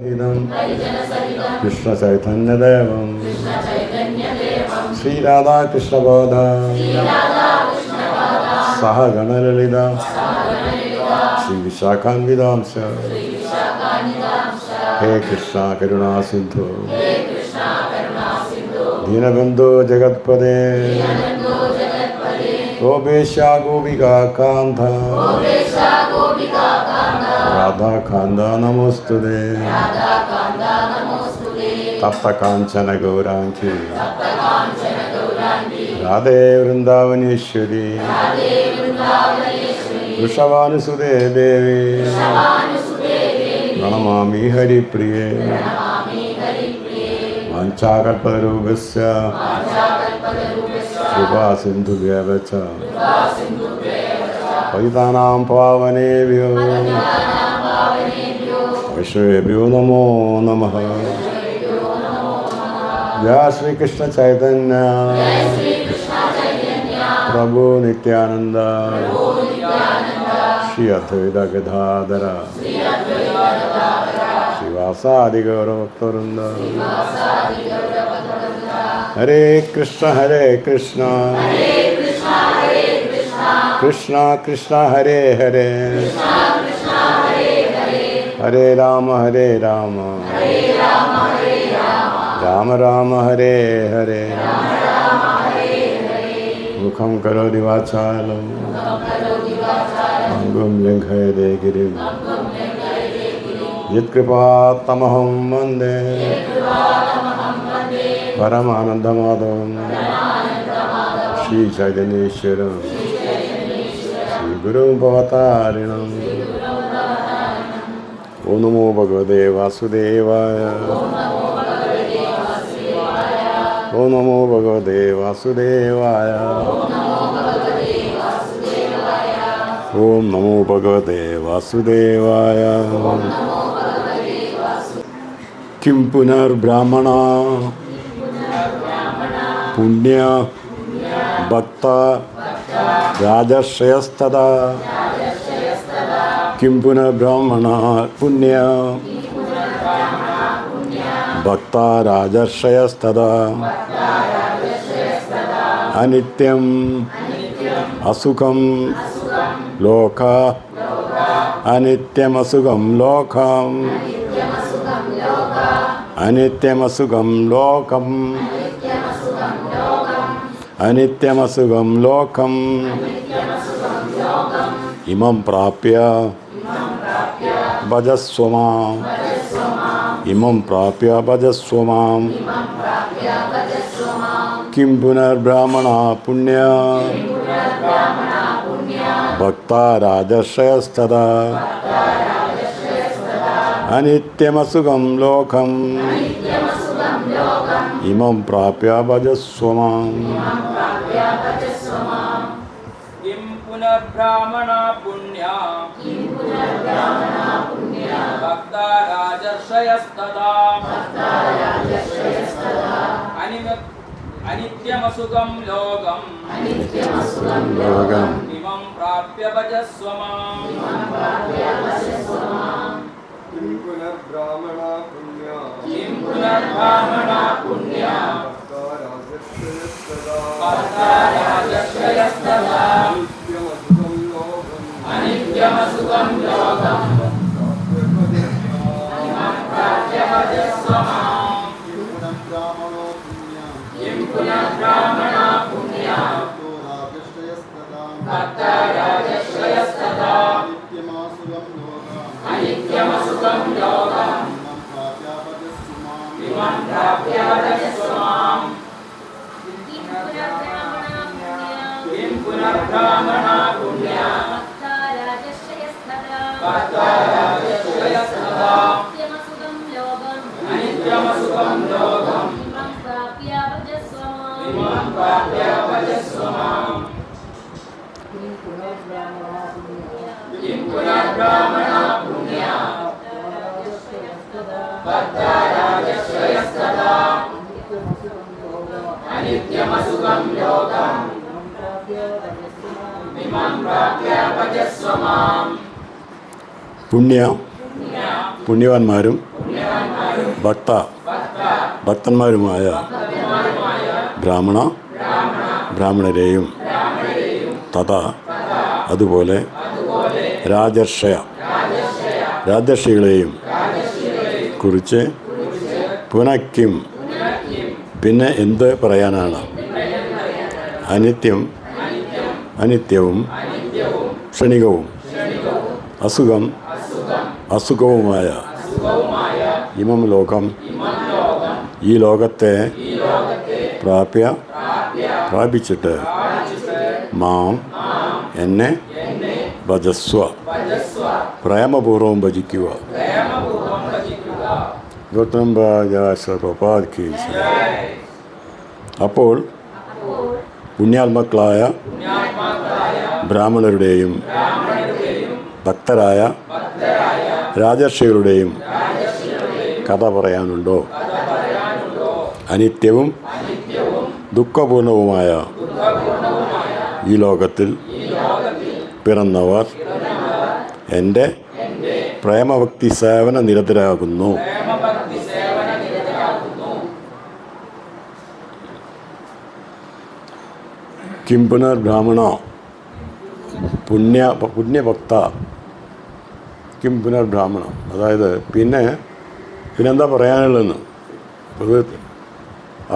कृष्ण चैतन्य देवं श्री राधा कृष्ण बोध सह गण ललिता श्री विशाखान्वितांश हे कृष्ण करुणा सिंधु दीनबंधु जगत्पदे गोपेशा गोपिका कांत राधा कांदा नमोस्तुते तप्त कांचन गौरांगी राधे वृंदावनेश्वरी वृषभानुसुते देवी प्रणमामि हरिप्रिये वाञ्छाकल्पतरुभ्यश्च कृपा सिन्धुभ्यः च पतितानां पावनेभ्यो वैष्णवेभ्यो नमो नमः। जय श्री कृष्ण चैतन्य प्रभु नित्यानंद श्री अद्वैत गदाधर श्रीवासादि गौरभक्तवृंद हरे कृष्ण कृष्ण कृष्ण हरे हरे हरे राम राम राम हरे हरे मुखं करोति वाचालं अंगुं लङ्घयते गिरिं यत्कृपात्तमहं वन्दे परमानन्दमाधवं श्रीचैतन्येश्वरं श्रीगुरुं भवतारिणम्। ॐ नमो भगवते वासुदेवाय ॐ नमो भगवते वासुदेवाय ॐ नमो भगवते वासुदेवाय। किं पुनर्ब्राह्मणा पुण्य भक्त राजर्षयस्तदा किं पुनर्ब्राह्मणा पुण्य भक्ता राजर्षयस्तदा अनित्यम् असुखं लोक अनित्यमसुखं लोकम् अनित्यमसुखं लोकम् अनित्यमसुखं लोकम् इमं प्राप्य भजस्व माम् इमं प्राप्य भजस्व माम्। किं पुनर्ब्राह्मणा पुण्य भक्ता राजर्षयस्तदा अनित्यमसुखं लोकम् इमं प्राप्य भजस्व माम्। किं पुनर्ब्राह्मणा पुण्या भक्ता राजर्षयस्तदा अनित्यमसुखं लोकम् इमं प्राप्य भजस्व माम्। किं पुनर्ब्राह्मणा पुण्या भक्ता राजर्षयस्तदा अनित्यमसुखं लोकम् इमं प्राप्य भजस्व माम्। किं पुनर्ब्राह्मणा पुण्या भक्ता राजर्षयस्तदा अनित्यमसुखं लोकम् इमं प्राप्य भजस्व माम्। किं पुनर्ब्राह्मणा पुण्या भक्ता राजर्षयस्तदा अनित्यमसुखं लोकम् इमं प्राप्य भजस्व माम्। किं पुनर्ब्राह्मणा पुण्या भक्ता राजर्षयस्तदा अनित्यमसुखं लोकम् इमं प्राप्य भजस्व माम्। പുണ്യവാന്മാരും ഭക്തന്മാരുമായ ബ്രാഹ്മണരെയും തഥാ അതുപോലെ രാജർഷികളെയും കുറിച്ച് പുനഃക്കിം പിന്നെ എന്ത് പറയാനാണ് അനിത്യവും ക്ഷണികവും അസുഖവുമായ ഇമം ലോകം ഈ ലോകത്തെ പ്രാപിച്ചിട്ട് മാം എന്നെ ഭജസ്വ പ്രേമപൂർവം ഭജിക്കുക. അപ്പോൾ പുണ്യാത്മാക്കളായ ബ്രാഹ്മണരുടെയും ഭക്തരായ രാജർഷികളുടെയും കഥ പറയാനുണ്ടോ? അനിത്യവും ദുഃഖപൂർണവുമായ ഈ ലോകത്തിൽ പിറന്നവർ എൻ്റെ പ്രേമഭക്തി സേവന നിരതരാകുന്നു. കിം പുനർബ്രാഹ്മണ പുണ്യഭക്ത കിം പുനർബ്രാഹ്മണ, അതായത് പിന്നെന്താ പറയാനുള്ളതെന്ന്.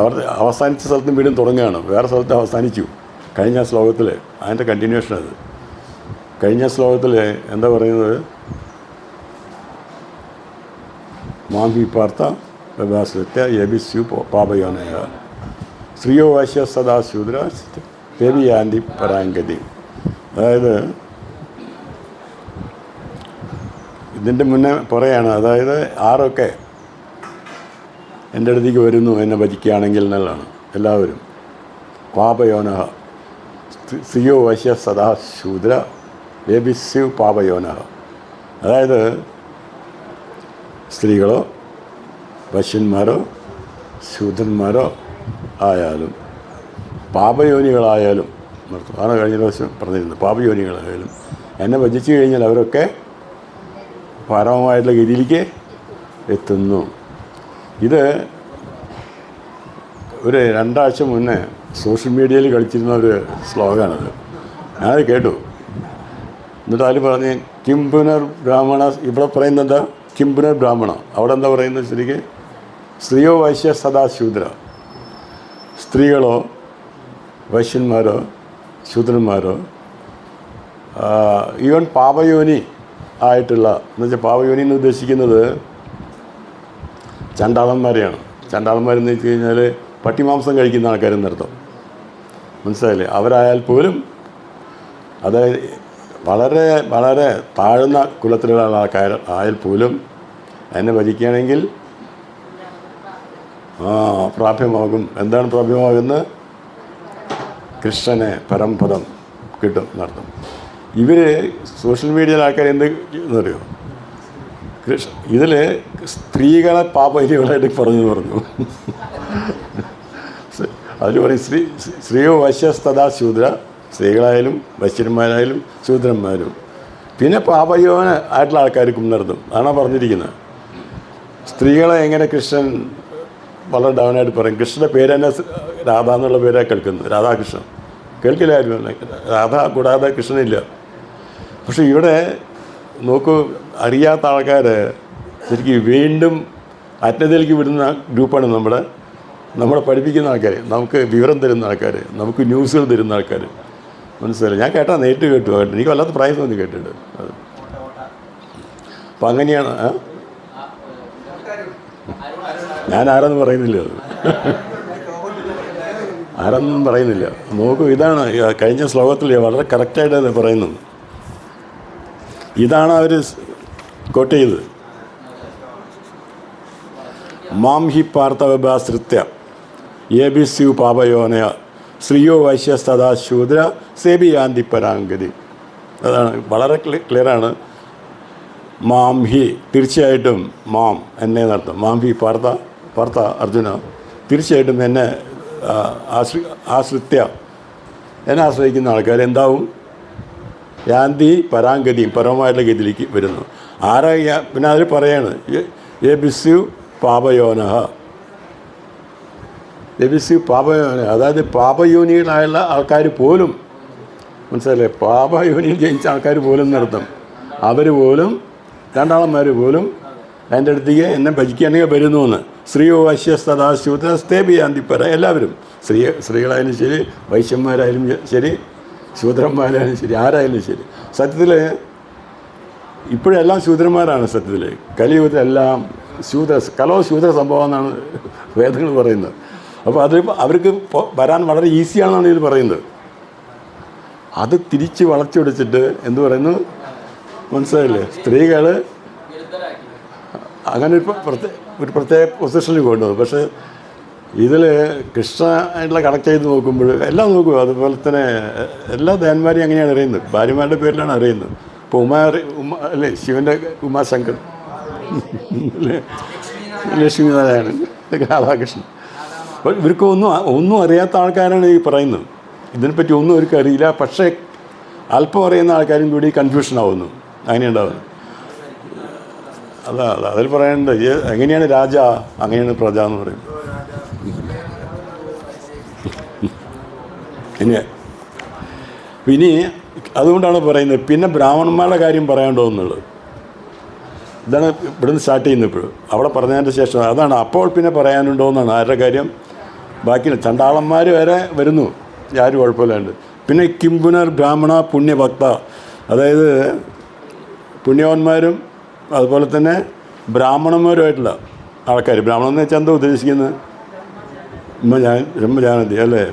അവർ അവസാനിച്ച സ്ഥലത്തും വീണ്ടും തുടങ്ങുകയാണ്. വേറെ സ്ഥലത്ത് അവസാനിച്ചു കഴിഞ്ഞ ശ്ലോകത്തിൽ. അതിൻ്റെ കണ്ടിന്യൂഷൻ അത്. കഴിഞ്ഞ ശ്ലോകത്തിൽ എന്താ പറയുന്നത്? മാംബി പാർത്ത വ്യഭാസത്യ യബിസ്യു പാപയോനയ ശ്രീയോ വാശ്യ സദാ ശൂദ്ര ദേവി ആന്തി പരാങ്കതി. അതായത് ഇതിൻ്റെ മുന്നേ പറയാണ്, അതായത് ആരൊക്കെ എൻ്റെ അടുത്തേക്ക് വരുന്നു എന്നെ ഭജിക്കുകയാണെങ്കിൽ എന്നുള്ളതാണ്. എല്ലാവരും പാപയോനഹ ശ്രീയോ വശ്യ സദാ ശൂദ്ര ദേബിസ്യു പാപയോനഹ. അതായത് സ്ത്രീകളോ വശ്യന്മാരോ ശൂദ്രന്മാരോ ആയാലും പാപയോനികളായാലും ആണ് കഴിഞ്ഞ ദിവസം പറഞ്ഞിരുന്നത്. പാപയോനികളായാലും എന്നെ ഭജിച്ചു കഴിഞ്ഞാൽ അവരൊക്കെ പരമമായിട്ടുള്ള ഗതിയിലേക്ക് എത്തുന്നു. ഇത് ഒരു 2 ആഴ്ച മുന്നേ സോഷ്യൽ മീഡിയയിൽ കളിച്ചിരുന്ന ഒരു ശ്ലോകമാണത്. ഞാനത് കേട്ടു. എന്നിട്ട് അതിൽ പറഞ്ഞ് കിം പുനർ ബ്രാഹ്മണ, ഇവിടെ പറയുന്നത് എന്താ? കിം പുനർ ബ്രാഹ്മണ. അവിടെ എന്താ പറയുന്നത്? ശരിക്ക് സ്ത്രീയോ വൈശ്യ സദാ ശൂദ്ര. സ്ത്രീകളോ വൈശ്യന്മാരോ ശൂദ്രന്മാരോ ഈവൻ പാപയോനി ആയിട്ടുള്ള, എന്നുവെച്ചാൽ പാപയോനി എന്ന് ഉദ്ദേശിക്കുന്നത് ചണ്ടാളന്മാരെയാണ്. ചണ്ടാളന്മാരെന്ന് വെച്ച് കഴിഞ്ഞാൽ പട്ടിമാംസം കഴിക്കുന്ന ആൾക്കാരെന്നർത്ഥം. മനസ്സിലായില്ലേ? അവരായാൽ പോലും, അതായത് വളരെ വളരെ താഴ്ന്ന കുലത്തിലുള്ള ആൾക്കാർ ആയാൽ പോലും എന്നെ ഭജിക്കുകയാണെങ്കിൽ പ്രാപ്യമാകും. എന്താണ് പ്രാപ്യമാകുന്നത്? കൃഷ്ണനെ പരംപദം കിട്ടും എന്നർത്ഥം. ഇവർ സോഷ്യൽ മീഡിയയിലെ ആൾക്കാർ എന്ത് എന്നറിയോ? ഇതിൽ സ്ത്രീകളെ പാപഹികളായിട്ട് പറഞ്ഞു അതിൽ പറയും സ്ത്രീയോ വശ്യസ്തദാ ശൂദ്ര, സ്ത്രീകളായാലും വശ്യന്മാരായാലും ശൂദ്രന്മാരും. പിന്നെ പാപയോന ആയിട്ടുള്ള ആൾക്കാർക്കും നടത്തും. അതാണ് പറഞ്ഞിരിക്കുന്നത്. സ്ത്രീകളെ എങ്ങനെ കൃഷ്ണൻ വളരെ ഡൗനായിട്ട് പറയും. കൃഷ്ണൻ്റെ പേര് തന്നെ രാധ എന്നുള്ള പേരാണ് കേൾക്കുന്നത്. രാധാകൃഷ്ണൻ കേൾക്കില്ലായിരുന്നു. രാധ കൂടാതെ കൃഷ്ണനില്ല. പക്ഷെ ഇവിടെ നോക്കൂ, അറിയാത്ത ആൾക്കാർ ശരിക്കും വീണ്ടും അജ്ഞതയിലേക്ക് വിടുന്ന ഗ്രൂപ്പാണ് നമ്മളെ പഠിപ്പിക്കുന്ന ആൾക്കാർ, നമുക്ക് വിവരം തരുന്ന ആൾക്കാർ, നമുക്ക് ന്യൂസുകൾ തരുന്ന ആൾക്കാർ. മനസ്സിലായി? ഞാൻ കേട്ടാ, നേരിട്ട് കേട്ടു. എനിക്ക് വല്ലാത്ത പ്രായം തോന്നി കേട്ടിട്ട്. അപ്പം അങ്ങനെയാണ്. ഞാൻ ആരെന്ന് പറയുന്നില്ല, ആരെന്നും പറയുന്നില്ല. നോക്കൂ, ഇതാണ് കഴിഞ്ഞ ശ്ലോകത്തിൽ വളരെ കറക്റ്റായിട്ട് പറയുന്നത്. ഇതാണ് അവർ കോട്ട് ചെയ്തത്. മാം ഹി പാർത്ഥവഭാശ്രിത്യ ഏബിസ്യു പാപയോനയ ശ്രീയോ വൈശ്യസ്തദാ ശൂദ്ര സേബിയാന്തി പരാങ്കതി. അതാണ് വളരെ ക്ലിയറാണ്. മാം ഹി, തീർച്ചയായിട്ടും മാം എന്നെ നടത്തും. മാം ഹി പാർത്ഥ അർജുന, തീർച്ചയായിട്ടും എന്നെ ആശ്രിത്യ, എന്നെ ആശ്രയിക്കുന്ന ആൾക്കാർ എന്താവും? യാന്തി പരാങ്കതിയും, പരമമായിട്ടുള്ള ഗതിയിലേക്ക് വരുന്നു. പിന്നെ അതിൽ പറയാണ് ഏ ബിസ്യു പാപയോനഃ. ലഭിച്ചു പാപയോന, അതായത് പാപയോനികളായുള്ള ആൾക്കാർ പോലും, മനസ്സിലല്ലേ, പാപയോനിയിൽ ജനിച്ച ആൾക്കാർ പോലും നടത്തും. അവർ പോലും രണ്ടാളന്മാർ പോലും എൻ്റെ അടുത്തേക്ക് എന്നെ ഭജിക്കാണെങ്കിൽ വരുന്നു എന്ന്. സ്ത്രീയോ വശ്യസ്തദാ ശൂദ്രസ്തേപിയാന്തിപ്പര. എല്ലാവരും സ്ത്രീകളായാലും ശരി, വൈശ്യന്മാരായാലും ശരി, ശൂദ്രന്മാരായാലും ശരി, ആരായാലും ശരി. സത്യത്തിൽ ഇപ്പോഴെല്ലാം ശൂദ്രന്മാരാണ്. സത്യത്തിൽ കലിയുഗത്തിലെല്ലാം ശൂദ്ര സംഭവം എന്നാണ് വേദങ്ങൾ പറയുന്നത്. അപ്പോൾ അത് അവർക്ക് വരാൻ വളരെ ഈസിയാണെന്നാണ് ഇത് പറയുന്നത്. അത് തിരിച്ച് വളച്ചൊടിച്ചിട്ട് എന്ത് പറയുന്നു, മനസ്സിലായില്ലേ, സ്ത്രീകൾ അങ്ങനെ ഒരു പ്രത്യേക പൊസിഷനിൽ കൊണ്ടുവന്നു. പക്ഷേ ഇതിൽ കൃഷ്ണനായിട്ടുള്ള കണക്ട് ചെയ്ത് നോക്കുമ്പോൾ എല്ലാം നോക്കും. അതുപോലെ തന്നെ എല്ലാ ദേവന്മാരെയും അങ്ങനെയാണ് അറിയുന്നത്, ഭാര്യമാരുടെ പേരിലാണ് അറിയുന്നത്. ഇപ്പോൾ ഉമ അല്ലേ, ശിവൻ്റെ ഉമാശങ്കർ, ലക്ഷ്മിനാരായണൻ, രാധാകൃഷ്ണൻ. അപ്പോൾ ഇവർക്ക് ഒന്നും അറിയാത്ത ആൾക്കാരാണ് ഈ പറയുന്നത്. ഇതിനെപ്പറ്റി ഒന്നും അവർക്ക് അറിയില്ല. പക്ഷേ അല്പം അറിയുന്ന ആൾക്കാരും കൂടി കൺഫ്യൂഷൻ ആവുന്നു. അങ്ങനെ ഉണ്ടാവുന്നു. അതിൽ പറയാനുണ്ട്, എങ്ങനെയാണ് രാജ, അങ്ങനെയാണ് പ്രജ എന്ന് പറയും. ഇനി അതുകൊണ്ടാണ് പറയുന്നത്. പിന്നെ ബ്രാഹ്മണന്മാരുടെ കാര്യം പറയാണ്ടോ എന്നുള്ളത്. ഇതാണ് ഇവിടുന്ന് സ്റ്റാർട്ട് ചെയ്യുന്നത്. ഇപ്പോഴും അവിടെ പറഞ്ഞതിൻ്റെ ശേഷം അതാണ്. അപ്പോൾ പിന്നെ പറയാനുണ്ടോ എന്നാണ്. ആരുടെ കാര്യം? ബാക്കിയില്ല, ചണ്ടാളന്മാർ വരെ വരുന്നു, ആരും കുഴപ്പമില്ലാണ്ട്. പിന്നെ കിംപുനർ ബ്രാഹ്മണ പുണ്യഭക്ത, അതായത് പുണ്യവാന്മാരും അതുപോലെ തന്നെ ബ്രാഹ്മണന്മാരുമായിട്ടുള്ള ആൾക്കാർ. ബ്രാഹ്മണൻ എന്ന് വെച്ചാൽ എന്താ ഉദ്ദേശിക്കുന്നത്? ബ്രഹ്മജാനതി അല്ലേ,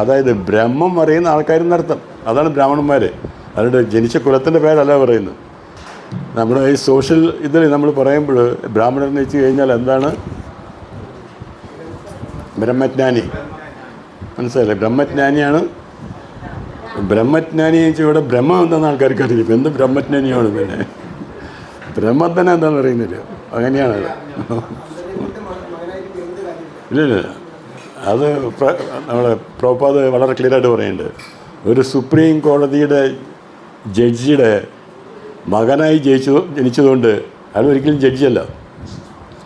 അതായത് ബ്രഹ്മം അറിയുന്ന ആൾക്കാരെന്നർത്ഥം. അതാണ് ബ്രാഹ്മണന്മാർ. അതുകൊണ്ട് ജനിച്ച കുലത്തിൻ്റെ പേരല്ല പറയുന്നത്. നമ്മുടെ ഈ സോഷ്യൽ ഇതിൽ നമ്മൾ പറയുമ്പോൾ ബ്രാഹ്മണൻ എന്ന് വെച്ച് കഴിഞ്ഞാൽ എന്താണ്? ബ്രഹ്മജ്ഞാനി, മനസ്സിലായില്ലേ, ബ്രഹ്മജ്ഞാനിയാണ്. ബ്രഹ്മജ്ഞാനി വെച്ചാൽ ഇവിടെ ബ്രഹ്മം എന്താണെന്ന് ആൾക്കാർക്ക് അറിയില്ല. ഇപ്പം എന്ത് ബ്രഹ്മജ്ഞാനിയാണ്? പിന്നെ ബ്രഹ്മം തന്നെ എന്താണെന്ന് അറിയുന്നില്ല. അങ്ങനെയാണത്. ഇല്ല, അത് നമ്മുടെ പ്രഭുപാദ് വളരെ ക്ലിയറായിട്ട് പറയുന്നുണ്ട്. ഒരു സുപ്രീം കോടതിയുടെ ജഡ്ജിയുടെ മകനായി ജനിച്ചതുകൊണ്ട് അയാൾ ഒരിക്കലും ജഡ്ജിയല്ല.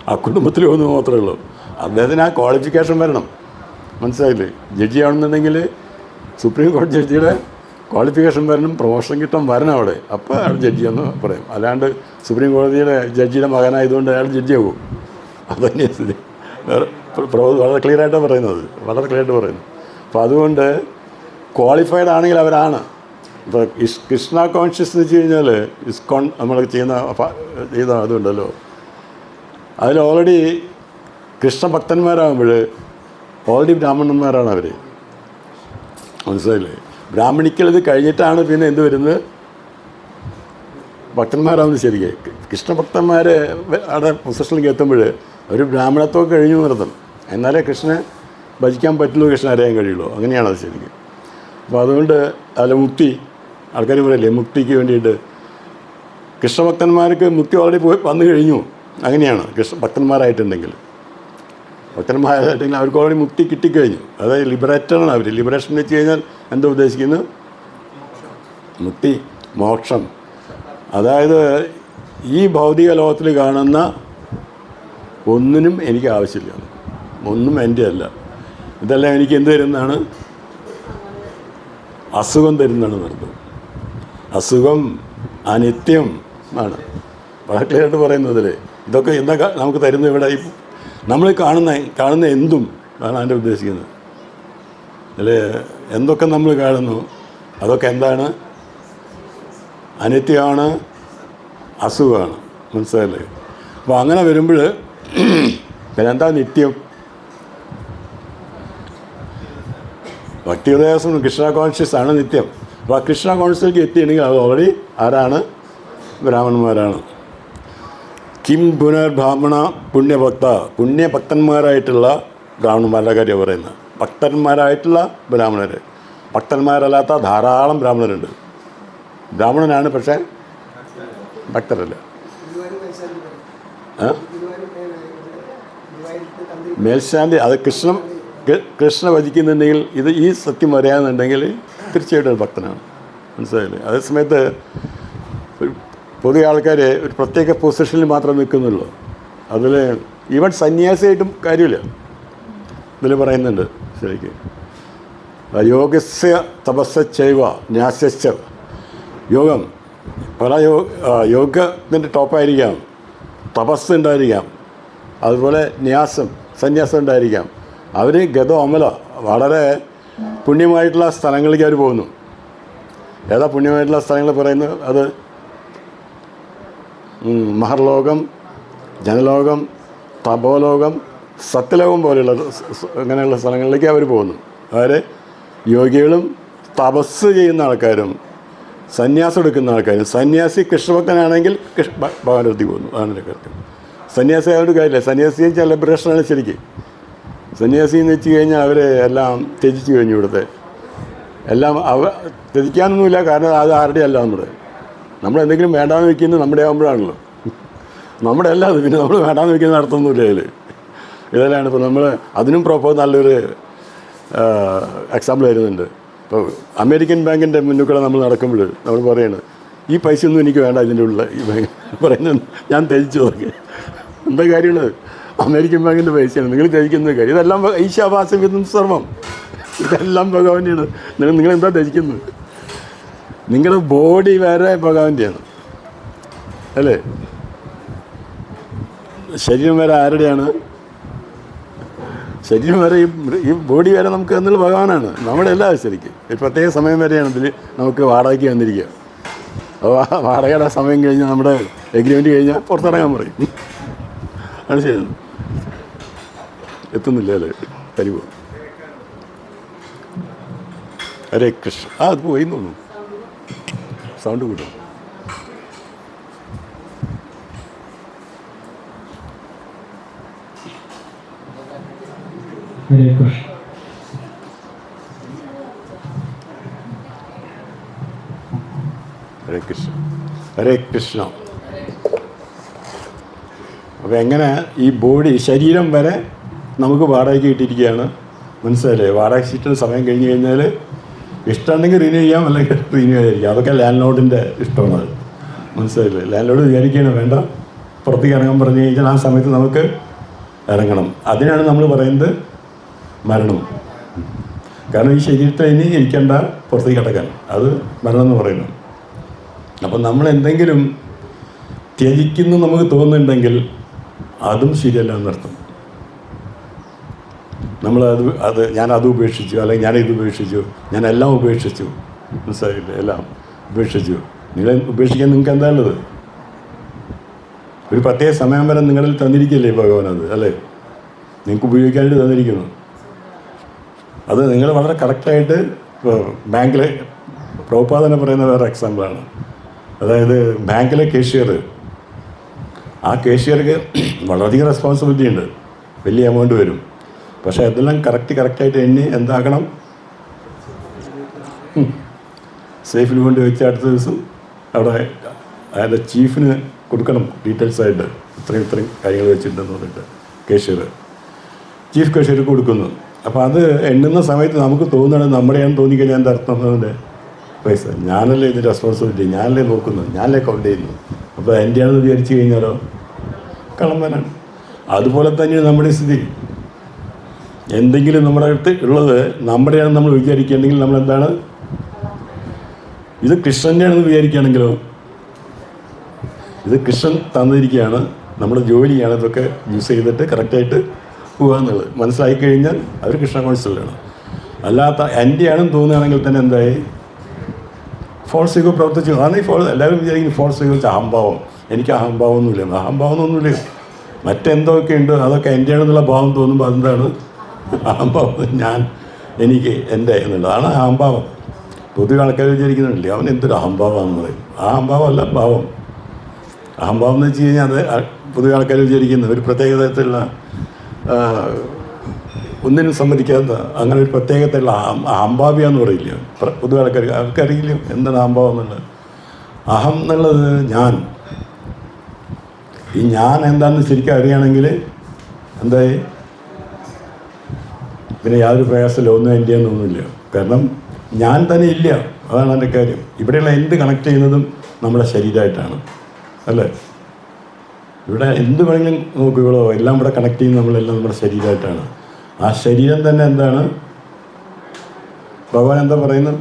ആ കുടുംബത്തിൽ ഒന്ന് മാത്രമേ ഉള്ളൂ. അദ്ദേഹത്തിന് ആ ക്വാളിഫിക്കേഷൻ വരണം, മനസ്സിലായില്ലേ. ജഡ്ജി ആണെന്നുണ്ടെങ്കിൽ സുപ്രീം കോടതി ജഡ്ജിയുടെ ക്വാളിഫിക്കേഷൻ വരണം, പ്രൊമോഷൻ വരണം അവിടെ. അപ്പോൾ അയാൾ ജഡ്ജിയെന്ന് പറയും. അല്ലാണ്ട് സുപ്രീം കോടതിയുടെ ജഡ്ജിയുടെ മകനായതുകൊണ്ട് അയാൾ ജഡ്ജിയാവും. അതുതന്നെയാണ് സ്ഥിതി. വളരെ ക്ലിയറായിട്ടാണ് പറയുന്നത്, വളരെ ക്ലിയറായിട്ട് പറയുന്നു. അപ്പോൾ അതുകൊണ്ട് ക്വാളിഫൈഡ് ആണെങ്കിൽ അവരാണ്. ഇപ്പോൾ കൃഷ്ണ കോൺഷ്യസ് എന്ന് വെച്ച് കഴിഞ്ഞാൽ ഇസ്കോൺ നമ്മൾ ചെയ്ത അതുണ്ടല്ലോ, അതിൽ ഓൾറെഡി കൃഷ്ണഭക്തന്മാരാകുമ്പോൾ ഓൾറെഡി ബ്രാഹ്മണന്മാരാണ് അവർ, മനസ്സിലായില്ലേ. ബ്രാഹ്മണിക്കൽ ഇത് കഴിഞ്ഞിട്ടാണ് പിന്നെ എന്ത് വരുന്നത്? ഭക്തന്മാരാവുന്നത്. ശരിക്കും കൃഷ്ണഭക്തന്മാർ അവിടെ പൊസിഷനിലേക്ക് എത്തുമ്പോൾ ഒരു ബ്രാഹ്മണത്വം കഴിഞ്ഞു നിർത്തും. എന്നാലേ കൃഷ്ണനെ ഭജിക്കാൻ പറ്റുള്ളൂ, കൃഷ്ണനെ അറിയാൻ കഴിയുള്ളൂ. അങ്ങനെയാണത് ശരിക്കും. അപ്പോൾ അതുകൊണ്ട് അതിൽ മുക്തി, ആൾക്കാർ പറയല്ലേ മുക്തിക്ക് വേണ്ടിയിട്ട്. കൃഷ്ണഭക്തന്മാർക്ക് മുക്തി ഓൾറെഡി വന്നു കഴിഞ്ഞു. അങ്ങനെയാണ് ഭക്തന്മാരായിട്ടുണ്ടെങ്കിൽ അവർക്ക് ഓൾറെഡി മുക്തി കിട്ടിക്കഴിഞ്ഞു. അതായത് ലിബറേറ്ററാണ് അവർ. ലിബറേഷൻ എന്ന് വെച്ച് കഴിഞ്ഞാൽ എന്താ ഉദ്ദേശിക്കുന്നത്? മുക്തി, മോക്ഷം. അതായത് ഈ ഭൗതിക ലോകത്തിൽ കാണുന്ന ഒന്നിനും എനിക്ക് ആവശ്യമില്ല, ഒന്നും എൻ്റെ അല്ല. ഇതെല്ലാം എനിക്ക് എന്ത് തരുന്നതാണ്? അസുഖം തരുന്നതാണ് നിർത്തം. അസുഖം അനിത്യം ആണ്. വളരെ ക്ലിയറായിട്ട് പറയുന്നതിൽ ഇതൊക്കെ എന്താ നമുക്ക് തരുന്നത്? ഇവിടെ നമ്മൾ കാണുന്ന എന്തും ആണ് അതിൻ്റെ ഉദ്ദേശിക്കുന്നത് അല്ലേ. എന്തൊക്കെ നമ്മൾ കാണുന്നു അതൊക്കെ എന്താണ്? അനിത്യമാണ്, അസുഖമാണ്, മനസ്സിലല്ലേ. അപ്പോൾ അങ്ങനെ വരുമ്പോൾ പിന്നെ എന്താ നിത്യം? ഭക്തിഹൃദയാസം കൃഷ്ണ കോൺഷ്യസ് ആണ് നിത്യം. അപ്പോൾ ആ കൃഷ്ണ കോൺഷ്യസിലേക്ക് എത്തിയിട്ടുണ്ടെങ്കിൽ അത് ഓൾറെഡി ആരാണ്? ബ്രാഹ്മണന്മാരാണ്. കിം പുനർബ്രാഹ്മണ പുണ്യഭക്ത, പുണ്യഭക്തന്മാരായിട്ടുള്ള ബ്രാഹ്മണന്മാരുടെ കാര്യം പറയുന്നത്. ഭക്തന്മാരായിട്ടുള്ള ബ്രാഹ്മണർ, ഭക്തന്മാരല്ലാത്ത ധാരാളം ബ്രാഹ്മണരുണ്ട്. ബ്രാഹ്മണനാണ് പക്ഷേ ഭക്തരല്ല. മേൽശാന്തി അത് കൃഷ്ണ ഭജിക്കുന്നുണ്ടെങ്കിൽ ഈ സത്യം അറിയാമെന്നുണ്ടെങ്കിൽ തീർച്ചയായിട്ടും ഭക്തനാണ്, മനസ്സിലായില്ലേ. അതേ സമയത്ത് പൊതുവെ ആൾക്കാർ ഒരു പ്രത്യേക പൊസിഷനിൽ മാത്രം നിൽക്കുന്നുള്ളൂ. അതിൽ ഈവൻ സന്യാസിയായിട്ടും കാര്യമില്ല. ഇതിൽ പറയുന്നുണ്ട് ശരിക്ക് യോഗസ്യ തപസ്സൈവ ന്യാസ്യ യോഗം പല യോഗത്തിൻ്റെ ടോപ്പായിരിക്കാം, തപസ് ഉണ്ടായിരിക്കാം, അതുപോലെ ന്യാസം സന്യാസം ഉണ്ടായിരിക്കാം. അവർ ഗതോ അമല വളരെ പുണ്യമായിട്ടുള്ള സ്ഥലങ്ങളിലേക്ക് അവർ പോകുന്നു. ഏതാ പുണ്യമായിട്ടുള്ള സ്ഥലങ്ങൾ പറയുന്നത്? അത് മഹർലോകം, ജനലോകം, തപോലോകം, സത്യലോകം പോലെയുള്ള അങ്ങനെയുള്ള സ്ഥലങ്ങളിലേക്ക് അവർ പോകുന്നു. അവർ യോഗികളും തപസ് ചെയ്യുന്ന ആൾക്കാരും സന്യാസം എടുക്കുന്ന ആൾക്കാരും. സന്യാസി കൃഷ്ണഭക്തനാണെങ്കിൽ ഭഗവാനടുത്തേക്ക് പോകുന്നു. അതാണ് കാര്യം. സന്യാസി ആയതുകൊണ്ട് കാര്യമില്ല. സന്യാസിയും സെലിബ്രേഷനാണ് ശരിക്കും. സന്യാസി എന്ന് വെച്ച് കഴിഞ്ഞാൽ അവർ എല്ലാം ത്യജിച്ചു കഴിഞ്ഞു. ഇവിടുത്തെ എല്ലാം ത്യജിക്കാനൊന്നുമില്ല. കാരണം അത് ആരുടെ അല്ല നമ്മളെന്തെങ്കിലും വേണ്ടാന്ന് വയ്ക്കുന്നത് നമ്മുടെ ആകുമ്പോഴാണല്ലോ. നമ്മുടെ അല്ല അത്. പിന്നെ നമ്മൾ വേണ്ടാന്ന് വയ്ക്കുന്ന അർത്ഥമൊന്നുമില്ല അതിൽ. ഇതെല്ലാം ഇപ്പോൾ നമ്മൾ അതിനും പ്രോപ്പർ നല്ലൊരു എക്സാമ്പിൾ വരുന്നുണ്ട്. ഇപ്പോൾ അമേരിക്കൻ ബാങ്കിൻ്റെ മുന്നിൽ കൂടെ നമ്മൾ നടക്കുമ്പോൾ നമ്മൾ പറയുന്നത് ഈ പൈസയൊന്നും എനിക്ക് വേണ്ട, ഇതിൻ്റെ ഉള്ള ഈ ബാങ്ക് പറയുന്നത് ഞാൻ ത്യജിച്ചു നോക്കി. എന്താ കാര്യമുള്ളത്? അമേരിക്കൻ ബാങ്കിൻ്റെ പൈസയാണ് നിങ്ങൾ ത്യജിക്കുന്ന കാര്യം. ഇതെല്ലാം ഈശാവാസം സർവം, ഇതെല്ലാം ഭഗവാന്റെയാണ്. നിങ്ങളെന്താ ത്യജിക്കുന്നത്? നിങ്ങളുടെ ബോഡി വരെ ഭഗവാന്റെയാണ് അല്ലേ? ശരീരം വരെ ആരുടെയാണ്? ശരീരം വരെ ഈ ബോഡി വരെ നമുക്ക് എന്നുള്ള ഭഗവാനാണ്. നമ്മുടെ എല്ലാ ശരിക്കും ഒരു പ്രത്യേക സമയം വരെയാണ് ഇതിൽ നമുക്ക് വാടകയ്ക്ക് വന്നിരിക്കുക. അപ്പോൾ വാടകയുടെ സമയം കഴിഞ്ഞാൽ നമ്മുടെ എഗ്രിമെൻറ്റ് കഴിഞ്ഞാൽ പുറത്തിറങ്ങാൻ പറയും. ആണ് ശരി. എത്തുന്നില്ല അല്ലേ? കരിവ്. ഹരേ കൃഷ്ണ. അത് പോയി തോന്നുന്നു. സൗണ്ട് കൂട്ടും. ഹരേ കൃഷ്ണ. ഹരേ കൃഷ്ണ. ഹരേ കൃഷ്ണ. അപ്പോൾ എങ്ങനെ ഈ ബോഡി ശരീരം വരെ നമുക്ക് വാടകയ്ക്ക് കിട്ടിയിരിക്കുകയാണ്. മനസ്സിലായില്ലേ? വാടക ഷീറ്റിന് സമയം കഴിഞ്ഞ് കഴിഞ്ഞാൽ ഇഷ്ടമുണ്ടെങ്കിൽ റിന്യൂ ചെയ്യാം, അല്ലെങ്കിൽ റിന്യൂ ചെയ്യാതിരിക്കാം. അതൊക്കെ ലാൻഡ് ലോഡിൻ്റെ ഇഷ്ടമാണ്. മനസ്സിലായില്ലേ? ലാൻഡ് ലോഡ് വിചാരിക്കുകയാണ് വേണ്ട, പുറത്തേക്ക് ഇറങ്ങാൻ പറഞ്ഞു കഴിഞ്ഞാൽ ആ സമയത്ത് നമുക്ക് ഇറങ്ങണം. അതിനാണ് നമ്മൾ പറയുന്നത് മരണം. കാരണം ഈ ശരീരത്തിൽ ഇനി ഇരിക്കേണ്ട, പുറത്തേക്ക് കിടക്കാൻ, അത് മരണം എന്ന് പറയുന്നു. അപ്പം നമ്മൾ എന്തെങ്കിലും ത്യജിക്കുന്നു നമുക്ക് തോന്നുന്നുണ്ടെങ്കിൽ അതും ശരിയല്ല എന്നർത്ഥം. നമ്മളത് ഞാനത് ഉപേക്ഷിച്ചു, അല്ലെങ്കിൽ ഞാനിത് ഉപേക്ഷിച്ചു, ഞാനെല്ലാം ഉപേക്ഷിച്ചു. മനസ്സിലായില്ലേ? എല്ലാം ഉപേക്ഷിച്ചു. നിങ്ങളെ ഉപേക്ഷിക്കാൻ നിങ്ങൾക്ക് എന്താ ഉള്ളത്? ഒരു പ്രത്യേക സമയം വരെ നിങ്ങളിൽ തന്നിരിക്കില്ലേ ഭഗവാൻ? അത് അല്ലേ നിങ്ങൾക്ക് ഉപയോഗിക്കാനായിട്ട് തന്നിരിക്കുന്നു. അത് നിങ്ങൾ വളരെ കറക്റ്റായിട്ട് ബാങ്കിൽ പ്രഭുപാദനെ പറയുന്ന വേറെ എക്സാമ്പിളാണ്. അതായത് ബാങ്കിലെ കേഷ്യർ, ആ കേഷ്യർക്ക് വളരെയധികം റെസ്പോൺസിബിലിറ്റി ഉണ്ട്. വലിയ എമൗണ്ട് വരും. പക്ഷേ അതെല്ലാം കറക്റ്റായിട്ട് എണ്ണി എന്താക്കണം? സേഫിൽ കൊണ്ട് വെച്ച് അടുത്ത ദിവസം അവിടെ അയാളുടെ ചീഫിന് കൊടുക്കണം ഡീറ്റെയിൽസായിട്ട്. ഇത്രയും കാര്യങ്ങൾ വെച്ചിട്ടുണ്ടെന്ന് പറഞ്ഞിട്ട് കേഷ്യർ ചീഫ് കേഷ്യർക്ക് കൊടുക്കുന്നു. അപ്പോൾ അത് എണ്ണുന്ന സമയത്ത് നമുക്ക് തോന്നുകയാണ് നമ്മുടെയാണെന്ന് തോന്നിക്കഴിഞ്ഞാൽ എന്താ അർത്ഥം? അതിൻ്റെ പൈസ ഞാനല്ലേ ഇതിൻ്റെ റെസ്പോൺസിബിലിറ്റി, ഞാനല്ലേ നോക്കുന്നത്, ഞാനല്ലേ കൗണ്ട് ചെയ്യുന്നു. അപ്പോൾ എൻ്റെയാണെന്ന് വിചാരിച്ചു കഴിഞ്ഞാലോ കള്ളന്മാരാണ്. അതുപോലെ തന്നെയാണ് നമ്മുടെ സ്ഥിതി. എന്തെങ്കിലും നമ്മുടെ അടുത്ത് ഉള്ളത് നമ്മുടെയാണെന്ന് നമ്മൾ വിചാരിക്കുകയാണെങ്കിൽ നമ്മളെന്താണ്? ഇത് കൃഷ്ണൻ്റെയാണെന്ന് വിചാരിക്കുകയാണെങ്കിലോ ഇത് കൃഷ്ണൻ തന്നിരിക്കുകയാണ്, നമ്മുടെ ജോലിയാണ് ഇതൊക്കെ യൂസ് ചെയ്തിട്ട് കറക്റ്റായിട്ട് പോകുക എന്നുള്ളത്. മനസ്സിലാക്കി കഴിഞ്ഞാൽ അവർ കൃഷ്ണ കോൺഷ്യലാണ്. അല്ലാത്ത എൻ്റെയാണെന്ന് തോന്നുകയാണെങ്കിൽ തന്നെ എന്തായി? ഫോൾസ് ഈഗോ പ്രവർത്തിച്ചു. അതാണ് ഈ എല്ലാവരും വിചാരിക്കുന്നു ഫോൾസ് ഈഗോ വെച്ചാൽ അഹംഭാവം. എനിക്ക് അഹംഭാവമൊന്നുമില്ല. അഹംഭാവമൊന്നുമില്ല. മറ്റെന്തൊക്കെ ഉണ്ട് അതൊക്കെ എൻ്റെയാണെന്നുള്ള ഭാവം തോന്നുമ്പോൾ അതെന്താണ്? അഹംഭാവം. ഞാൻ, എനിക്ക്, എൻ്റെ എന്നുള്ളതാണ് അഹംഭാവം. പൊതുവെ ആൾക്കാർ വിചാരിക്കുന്നുണ്ടല്ലേ അവൻ എന്തൊരു അഹംഭാവമാണെന്ന് പറയും. ആ അഹംഭാവമല്ല ഭാവം. അഹംഭാവം എന്ന് വെച്ച് കഴിഞ്ഞാൽ അത് പൊതുവെ ആൾക്കാർ വിചാരിക്കുന്നത് ഒരു പ്രത്യേക തരത്തിലുള്ള ഒന്നിനും സമ്മതിക്കാത്ത അങ്ങനെ ഒരു പ്രത്യേകതയുള്ള അഹംഭാവ്യാന്ന് പറയില്ല പൊതുവെ ആൾക്കാർക്കറിയില്ല എന്താണ് അഹംഭാവം എന്നുള്ളത്. അഹം എന്നുള്ളത് ഞാൻ. ഈ ഞാൻ എന്താണെന്ന് ശരിക്കും അറിയുകയാണെങ്കിൽ എന്തായി? പിന്നെ യാതൊരു പ്രയാസമില്ല, ഒന്നും എൻ്റെ ഒന്നുമില്ല. കാരണം ഞാൻ തന്നെ ഇല്ല. അതാണ് എൻ്റെ കാര്യം. ഇവിടെയുള്ള എന്ത് കണക്ട് ചെയ്യുന്നതും നമ്മുടെ ശരീരമായിട്ടാണ് അല്ലേ? ഇവിടെ എന്ത് വേണമെങ്കിലും നോക്കുകയുള്ളൂ, എല്ലാം ഇവിടെ കണക്ട് ചെയ്യുന്നത് നമ്മളെല്ലാം നമ്മുടെ ശരീരമായിട്ടാണ്. ആ ശരീരം തന്നെ എന്താണ്? ഭഗവാൻ എന്താ പറയുന്നത്?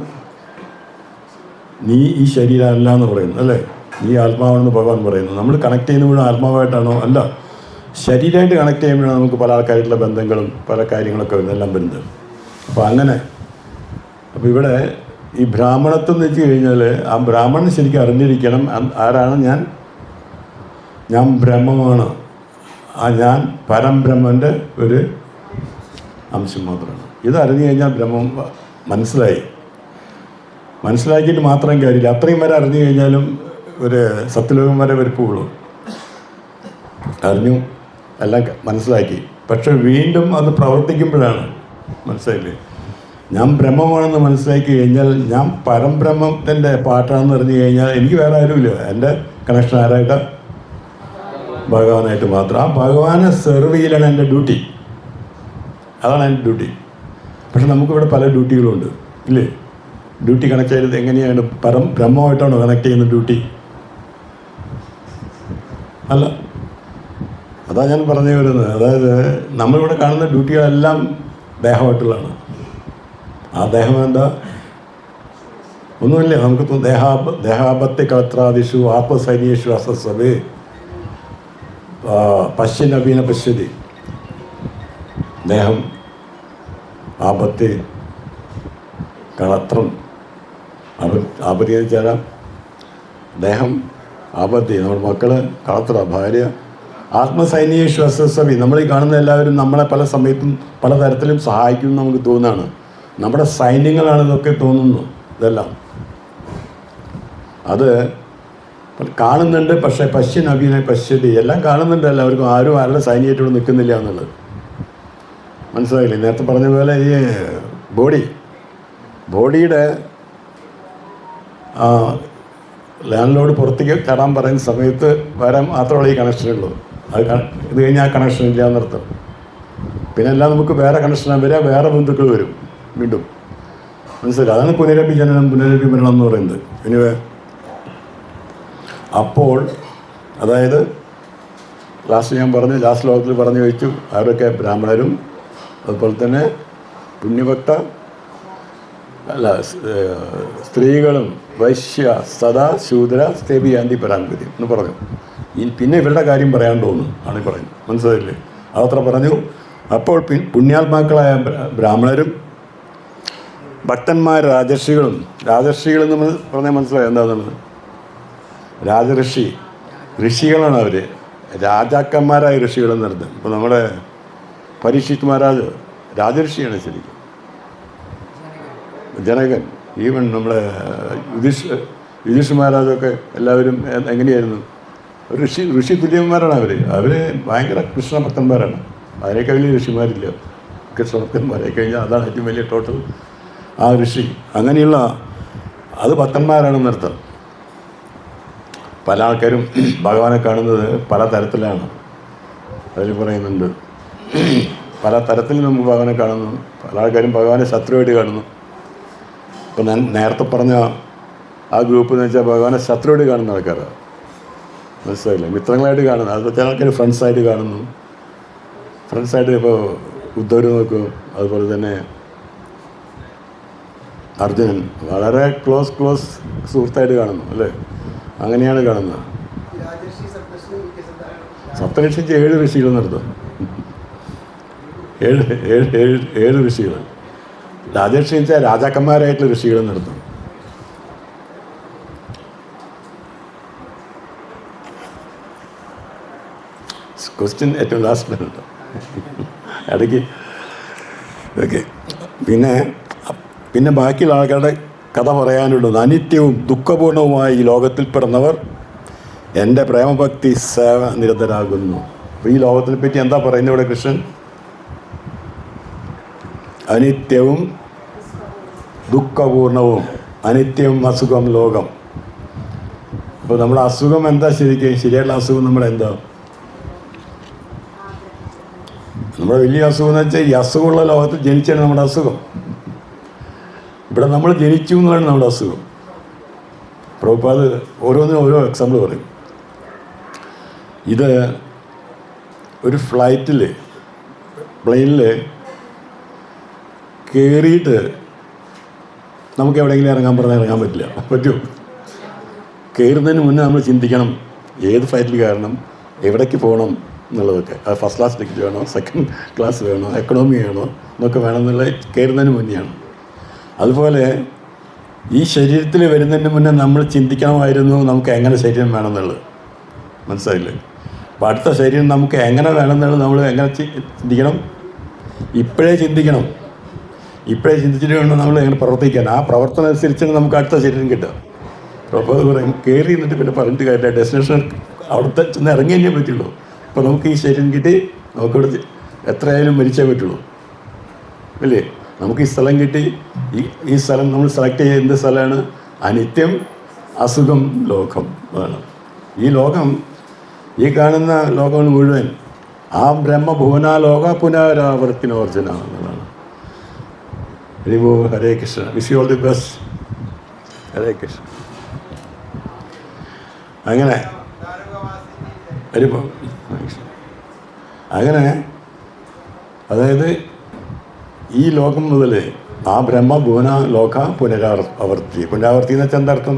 നീ ഈ ശരീരമല്ല എന്ന് പറയുന്നു അല്ലേ? നീ ആത്മാവാണെന്ന് ഭഗവാൻ പറയുന്നു. നമ്മൾ കണക്ട് ചെയ്യുമ്പോഴും ആത്മാവായിട്ടാണോ? അല്ല, ശരീരമായിട്ട് കണക്ട് ചെയ്യുമ്പോഴാണ് നമുക്ക് പല ആൾക്കാരായിട്ടുള്ള ബന്ധങ്ങളും പല കാര്യങ്ങളൊക്കെ എല്ലാം വരുന്നത്. അപ്പോൾ ഇവിടെ ഈ ബ്രാഹ്മണത്വം എന്ന് വെച്ച് കഴിഞ്ഞാൽ ആ ബ്രാഹ്മണൻ ശരിക്കും അറിഞ്ഞിരിക്കണം ആരാണ് ഞാൻ ബ്രഹ്മമാണ്, ഞാൻ പരംബ്രഹ്മൻ്റെ ഒരു അംശം മാത്രമാണ്. ഇത് അറിഞ്ഞു കഴിഞ്ഞാൽ ബ്രഹ്മം മനസ്സിലാക്കിയിട്ട് മാത്രം കാര്യമില്ല. അത്രയും വരെ അറിഞ്ഞു കഴിഞ്ഞാലും ഒരു സത്യലോകം വരെ വരിപ്പുള്ളൂ. അറിഞ്ഞു, എല്ലാം മനസ്സിലാക്കി, പക്ഷെ വീണ്ടും അത് പ്രവർത്തിക്കുമ്പോഴാണ് മനസ്സിലായില്ലേ. ഞാൻ ബ്രഹ്മമാണെന്ന് മനസ്സിലാക്കി കഴിഞ്ഞാൽ ഞാൻ പരംബ്രഹ്മത്തിൻ്റെ പാട്ടാണെന്ന് അറിഞ്ഞു കഴിഞ്ഞാൽ എനിക്ക് വേറെ ആരുമില്ല. എൻ്റെ കണക്ഷൻ ആരായിട്ടാണ്? ഭഗവാനായിട്ട് മാത്രം. ആ ഭഗവാനെ സെർവ് ചെയ്യലാണ് എൻ്റെ ഡ്യൂട്ടി. അതാണ് എൻ്റെ ഡ്യൂട്ടി. പക്ഷെ നമുക്കിവിടെ പല ഡ്യൂട്ടികളുണ്ട് ഇല്ലേ? ഡ്യൂട്ടി കണക്ട് ചെയ്തത് എങ്ങനെയാണ്? ബ്രഹ്മമായിട്ടാണോ കണക്ട് ചെയ്യുന്ന ഡ്യൂട്ടി? അല്ല, അതാ ഞാൻ പറഞ്ഞു വരുന്നത്. അതായത് നമ്മളിവിടെ കാണുന്ന ഡ്യൂട്ടികളെല്ലാം ദേഹമായിട്ടുള്ളതാണ്. ആ ദേഹം എന്താ? ഒന്നുമില്ല. നമുക്ക് ദേഹാപത്യ കളത്രാദിഷു ആത്മസൈന്യേഷു അസസ്വേ പശ്യനവീന പശ്യതി. ദേഹം, ആപത്ത്, കളത്രം. ആപത്തി വെച്ചാൽ ദേഹം, ആപത്തി, നമ്മുടെ മക്കൾ, കളത്ര, ഭാര്യ. ആത്മസൈന്യേഷു അസസ്വി. നമ്മൾ ഈ കാണുന്ന എല്ലാവരും നമ്മളെ പല സമയത്തും പലതരത്തിലും സഹായിക്കുമെന്ന് നമുക്ക് തോന്നുകയാണ്. നമ്മുടെ സൈന്യങ്ങളാണെന്നൊക്കെ തോന്നുന്നു. ഇതെല്ലാം അത് കാണുന്നുണ്ട്. പക്ഷേ പശ്യനവീന പശ്യതി, എല്ലാം കാണുന്നുണ്ട് എല്ലാവർക്കും. ആരും ആരുടെ സൈന്യമായിട്ട് നിൽക്കുന്നില്ല എന്നുള്ളത് മനസ്സിലായില്ലേ? നേരത്തെ പറഞ്ഞ പോലെ ഈ ബോഡിയുടെ ലാൻഡ് ലോഡ് പുറത്തേക്ക് കയറാൻ പറയുന്ന സമയത്ത് വരാൻ മാത്രമുള്ള ഈ കണക്ഷനുള്ളൂ. ഇത് കഴിഞ്ഞാൽ ആ കണക്ഷൻ ഇല്ല എന്നർത്ഥം. പിന്നെ എല്ലാം നമുക്ക് വേറെ കണക്ഷനാണ് വരിക, വേറെ ബന്ധുക്കൾ വരും വീണ്ടും. മനസ്സിലായി? അതാണ് പുനരപ്പി ജനനം പുനരപ്പി മരണം എന്ന് പറയുന്നത്. ഇനിവേ അപ്പോൾ അതായത് ലാസ്റ്റ് ലോകത്തിൽ പറഞ്ഞു വെച്ചു അവരൊക്കെ ബ്രാഹ്മണരും അതുപോലെ തന്നെ പുണ്യഭക്ത സ്ത്രീകളും വൈശ്യ സദാ ശൂദ്ര സ്ഥേബിയാന്തി പരാൻപതി എന്ന് പറഞ്ഞു. പിന്നെ ഇവരുടെ കാര്യം പറയാൻ തോന്നുന്നു ആണ് ഈ പറയുന്നത്. മനസ്സിലായില്ലേ? അതത്ര പറഞ്ഞു. അപ്പോൾ പുണ്യാത്മാക്കളായ ബ്രാഹ്മണരും ഭക്തന്മാർ രാജർഷികളും നമ്മൾ പറഞ്ഞാൽ മനസ്സിലായി എന്താണെന്നുള്ളത്. ഋഷികളാണ് അവർ. രാജാക്കന്മാരായ ഋഷികളെന്ന് നടത്തും. ഇപ്പോൾ നമ്മുടെ പരീക്ഷിത് മഹാരാജ് രാജർഷിയാണ് ശരിക്കും. ജനകൻ, ഈവൻ നമ്മുടെ യുധിഷ്ഠിർ മഹാരാജൊക്കെ എല്ലാവരും എങ്ങനെയായിരുന്നു? ഋഷി തുല്യന്മാരാണ് അവർ ഭയങ്കര കൃഷ്ണഭക്തന്മാരാണ്. അതിനേക്കാൾ വലിയ ഋഷിമാരില്ല. കൃഷ്ണഭക്തന്മാരെ കഴിഞ്ഞാൽ അതാണ് ഏറ്റവും വലിയ ടോട്ടൽ. ആ ഋഷി അങ്ങനെയുള്ള അത് ഭക്തന്മാരാണെന്നർത്ഥം. പല ആൾക്കാരും ഭഗവാനെ കാണുന്നത് പല തരത്തിലാണ്. അതിൽ പറയുന്നുണ്ട് പല തരത്തിൽ നമുക്ക് ഭഗവാനെ കാണുന്നു. പല ആൾക്കാരും ഭഗവാനെ ശത്രുവായിട്ട് കാണുന്നു. ഇപ്പം ഞാൻ നേരത്തെ പറഞ്ഞ ആ ഗ്രൂപ്പ് എന്ന് വെച്ചാൽ ഭഗവാനെ ശത്രുവായിട്ട് കാണുന്ന ആൾക്കാരാണ്. മനസ്സിലായില്ല? മിത്രങ്ങളായിട്ട് കാണുന്നു. അത് ചില ആൾക്കാർ ഫ്രണ്ട്സായിട്ട് കാണുന്നു. ഫ്രണ്ട്സായിട്ട് ഇപ്പോൾ ഉദ്ധവ് നോക്കും. അതുപോലെ തന്നെ അർജുനൻ വളരെ ക്ലോസ് സുഹൃത്തായിട്ട് കാണുന്നു അല്ലേ? അങ്ങനെയാണ് കാണുന്നത്. സപ്തഋഷിക്ക് 7 ഋഷികൾ നടത്തും. 7 ഋഷികൾ. രാജർഷി വെച്ചാൽ രാജാക്കന്മാരായിട്ടുള്ള ഋഷികൾ നടത്തും. ക്വസ്റ്റ്യൻ ഏറ്റവും ലാസ്റ്റിലുണ്ട് ഇടയ്ക്ക്. ഓക്കെ, പിന്നെ ബാക്കിയുള്ള ആൾക്കാരുടെ കഥ പറയാനുള്ളത്. അനിത്യവും ദുഃഖപൂർണവുമായ ഈ ലോകത്തിൽ പിറന്നവർ എൻ്റെ പ്രേമഭക്തി സേവ നിരതരാകുന്നു. അപ്പോൾ ഈ ലോകത്തിനെ പറ്റി എന്താ പറയുന്നത് ഇവിടെ കൃഷ്ണൻ? അനിത്യവും ദുഃഖപൂർണവും, അനിത്യവും അസുഖം ലോകം. അപ്പോൾ നമ്മുടെ അസുഖം എന്താ? ശരിയായിട്ടുള്ള അസുഖം നമ്മുടെ എന്താ? നമ്മുടെ വലിയ അസുഖം എന്ന് വെച്ചാൽ ഈ അസുഖമുള്ള ലോകത്തിൽ ജനിച്ചാണ് നമ്മുടെ അസുഖം. ഇവിടെ നമ്മൾ ജനിച്ചു എന്നാണ് നമ്മുടെ അസുഖം. പ്രഭുപാദ് ഓരോന്നിനും ഓരോ എക്സാമ്പിൾ പറയും. ഇത് ഒരു പ്ലെയിനിൽ കയറിയിട്ട് നമുക്ക് എവിടെയെങ്കിലും ഇറങ്ങാൻ പറഞ്ഞാൽ ഇറങ്ങാൻ പറ്റില്ല. പറ്റുമോ? കയറുന്നതിന് മുന്നേ നമ്മൾ ചിന്തിക്കണം ഏത് ഫ്ലൈറ്റിൽ കയറണം, എവിടേക്ക് പോകണം എന്നുള്ളതൊക്കെ. അത് ഫസ്റ്റ് ക്ലാസ് ടിക്കറ്റ് വേണോ, സെക്കൻഡ് ക്ലാസ് വേണോ, എക്കണോമി വേണോ എന്നൊക്കെ വേണമെന്നുള്ള കയറുന്നതിന് മുന്നെയാണ്. അതുപോലെ ഈ ശരീരത്തിൽ വരുന്നതിന് മുന്നേ നമ്മൾ ചിന്തിക്കണമായിരുന്നു നമുക്ക് എങ്ങനെ ശരീരം വേണമെന്നുള്ളത്. മനസ്സിലായില്ലേ? അപ്പോൾ അടുത്ത ശരീരം നമുക്ക് എങ്ങനെ വേണമെന്നുള്ളത് നമ്മൾ എങ്ങനെ ചിന്തിക്കണം? ഇപ്പോഴേ ചിന്തിക്കണം. ഇപ്പോഴേ ചിന്തിച്ചിട്ട് വേണം നമ്മൾ എങ്ങനെ പ്രവർത്തിക്കാൻ. ആ പ്രവർത്തനം അനുസരിച്ചാണ് നമുക്ക് അടുത്ത ശരീരം കിട്ടുക. അപ്പോൾ അത് പറയും കയറി നിന്നിട്ട് പിന്നെ പറഞ്ഞിട്ട് കാര്യമില്ല. ഡെസ്റ്റിനേഷൻ അവിടുത്തെ ചെന്ന് ഇറങ്ങി തന്നെ പറ്റുള്ളൂ. അപ്പോൾ നമുക്ക് ഈ ശരീരം കിട്ടി, നമുക്കിവിടെ എത്രയായാലും മരിച്ചേ പറ്റുള്ളൂ, അല്ലേ? നമുക്ക് ഈ സ്ഥലം കിട്ടി. ഈ സ്ഥലം നമ്മൾ സെലക്ട് ചെയ്യുന്ന എന്ത് സ്ഥലമാണ്? അനിത്യം അസുഖം ലോകം ആണ്. ഈ ലോകം, ഈ കാണുന്ന ലോകങ്ങൾ മുഴുവൻ ആ ബ്രഹ്മഭുവനാലോക പുനരാവർത്തിനോർജന എന്നുള്ളതാണ്. Hare Krishna. Wish you all the best. Hare Krishna. അങ്ങനെ അതായത് ഈ ലോകം മുതൽ ആ ബ്രഹ്മഭുവന ലോക പുനരാവർത്തി എന്ന് വെച്ചാൽ എന്താർത്ഥം?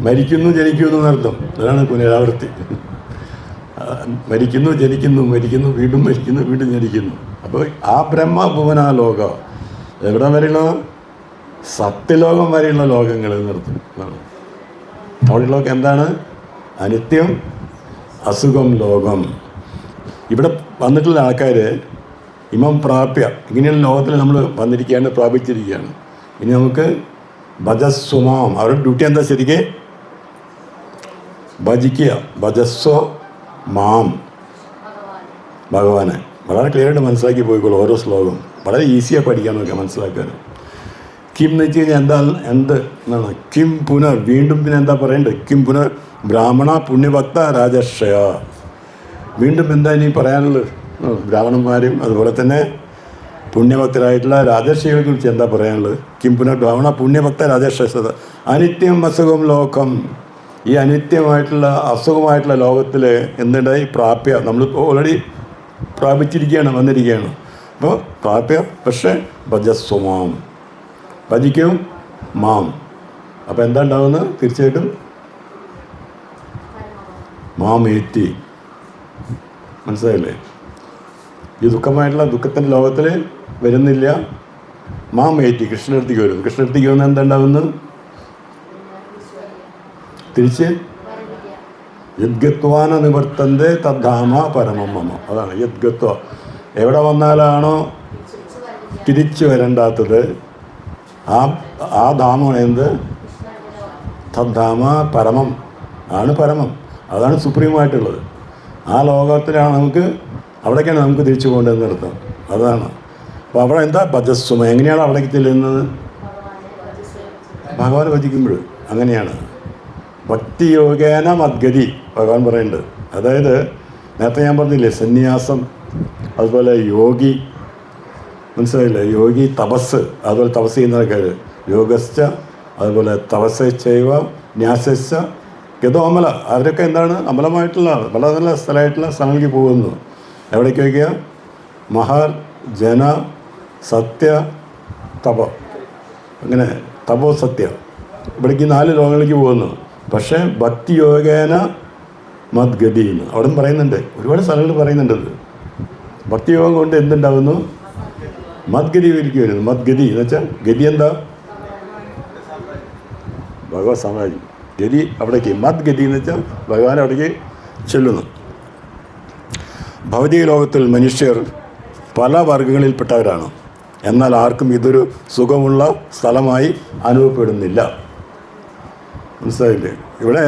മരിക്കുന്നു ജനിക്കുന്നു എന്നർത്ഥം. അതാണ് പുനരാവർത്തി. മരിക്കുന്നു ജനിക്കുന്നു, മരിക്കുന്നു വീണ്ടും മരിക്കുന്നു, വീണ്ടും ജനിക്കുന്നു. അപ്പോൾ ആ ബ്രഹ്മഭുവന ലോക എവിടെ വരെയുള്ള? സത്യലോകം വരെയുള്ള ലോകങ്ങൾ എന്നർത്ഥം. അവിടെയുള്ളതൊക്കെ എന്താണ്? അനിത്യം അസുഖം ലോകം. ഇവിടെ വന്നിട്ടുള്ള ആൾക്കാർ ഇമം പ്രാപ്യ, ഇങ്ങനെയുള്ള ലോകത്തിൽ നമ്മൾ വന്നിരിക്കുകയാണ്, പ്രാപിച്ചിരിക്കുകയാണ്. ഇനി നമുക്ക് ഭജസ്വമാം, അവരുടെ ഡ്യൂട്ടി എന്താ? ശരിക്ക് ഭജിക്കുക. ഭജസ്വ മാം, ഭഗവാനെ. വളരെ ക്ലിയറായിട്ട് മനസ്സിലാക്കി പോയിക്കോളൂ. ഓരോ ശ്ലോകം വളരെ ഈസിയായി പഠിക്കാൻ നോക്കുക, മനസ്സിലാക്കാൻ. കിം എന്ന് വെച്ച് കഴിഞ്ഞാൽ എന്ത് എന്നാണ്? കിം പുനർ, വീണ്ടും പിന്നെ എന്താ പറയേണ്ടത്? കിം പുനർ ബ്രാഹ്മണ പുണ്യഭക്ത രാജർഷയ. വീണ്ടും എന്താ ഇനി പറയാനുള്ളത്? ബ്രാഹ്മണന്മാരും അതുപോലെ തന്നെ പുണ്യഭക്തരായിട്ടുള്ള രാജർഷികളെ കുറിച്ച് എന്താ പറയാനുള്ളത്? കിം പുനർ ബ്രാഹ്മണ പുണ്യഭക്ത രാജർഷയ. അനിത്യം അസുഖം ലോകം. ഈ അനിത്യമായിട്ടുള്ള അസുഖമായിട്ടുള്ള ലോകത്തിൽ എന്തുണ്ടായി? പ്രാപ്യ, നമ്മൾ ഓൾറെഡി പ്രാപിച്ചിരിക്കുകയാണ്, വന്നിരിക്കുകയാണ്. അപ്പോൾ പ്രാപ്യ, പക്ഷേ ഭജസ്വമാം, ഭജിക്കും മാം. അപ്പോൾ എന്താ ഉണ്ടാവുന്നത്? തീർച്ചയായിട്ടും മാം ഏറ്റി. മനസ്സിലായില്ലേ? ഈ ദുഃഖത്തിൻ്റെ ലോകത്തിൽ വരുന്നില്ല. മാം ഏറ്റി കൃഷ്ണടുത്തേക്ക് വരുന്നു. കൃഷ്ണടുത്തേക്ക് വന്ന് എന്താ ഉണ്ടാവുന്നത്? തിരിച്ച് യദ്ഗത്വാന നിവർത്തന്റെ തദ്ധാമ പരമം മമ. അതാണ് യദ്ഗത്വ. എവിടെ വന്നാലാണോ തിരിച്ചു വരണ്ടാത്തത്, ആ ധാമമാണ് എന്ത്? തദ്ധാമ പരമം ആണ്. പരമം അതാണ് സുപ്രീമായിട്ടുള്ളത്. ആ ലോകത്തിലാണ് നമുക്ക്, അവിടേക്കാണ് നമുക്ക് തിരിച്ചു പോകേണ്ടതെന്ന് അർത്ഥം. അതാണ്. അപ്പോൾ അവിടെ എന്താ? ഭജസ്വമ. എങ്ങനെയാണ് അവിടേക്ക് ചെല്ലുന്നത്? ഭഗവാനെ ഭജിക്കുമ്പോൾ അങ്ങനെയാണ്. ഭക്തിയോഗേന മദ്ഗതി ഭഗവാൻ പറയുന്നുണ്ട്. അതായത് നേരത്തെ ഞാൻ പറഞ്ഞില്ലേ, സന്യാസം, അതുപോലെ യോഗി, മനസ്സിലായില്ലേ? യോഗി, തപസ്, അതുപോലെ തപസ് ചെയ്യുന്ന ആൾക്കാർ, യോഗശ്ച, അതുപോലെ തപസ്സൈവ ന്യാസശ്ച ഗതോമല. അവരൊക്കെ എന്താണ്? അമലമായിട്ടുള്ള വളരെ നല്ല സ്ഥലമായിട്ടുള്ള സ്ഥലങ്ങളിലേക്ക് പോകുന്നു. എവിടേക്ക് വയ്ക്കുക? മഹാ ജന സത്യ തപ, അങ്ങനെ തപോ സത്യ, ഇവിടേക്ക് 4 ലോകങ്ങളിലേക്ക് പോകുന്നു. പക്ഷേ ഭക്തി യോഗേന മദ്ഗതി എന്ന് അവിടെ പറയുന്നുണ്ട്. ഒരുപാട് സ്ഥലങ്ങൾ പറയുന്നുണ്ടത്. ഭക്തിയോഗം കൊണ്ട് എന്തുണ്ടാവുന്നു? മദ്ഗതിയിലേക്ക് വരുന്നു. മദ്ഗതി എന്ന് വെച്ചാൽ ഗതി എന്താ? ഭഗവത് സാമ്രാജ്യം. ഗതി അവിടേക്ക്. മദ്ഗതി എന്ന് വെച്ചാൽ ഭഗവാൻ അവിടേക്ക് ചെല്ലുന്നു. ഭൗതിക ലോകത്തിൽ മനുഷ്യർ പല വർഗങ്ങളിൽപ്പെട്ടവരാണ്. എന്നാൽ ആർക്കും ഇതൊരു സുഖമുള്ള സ്ഥലമായി അനുഭവപ്പെടുന്നില്ല. മനസ്സിലായില്ലേ? ഇവിടെ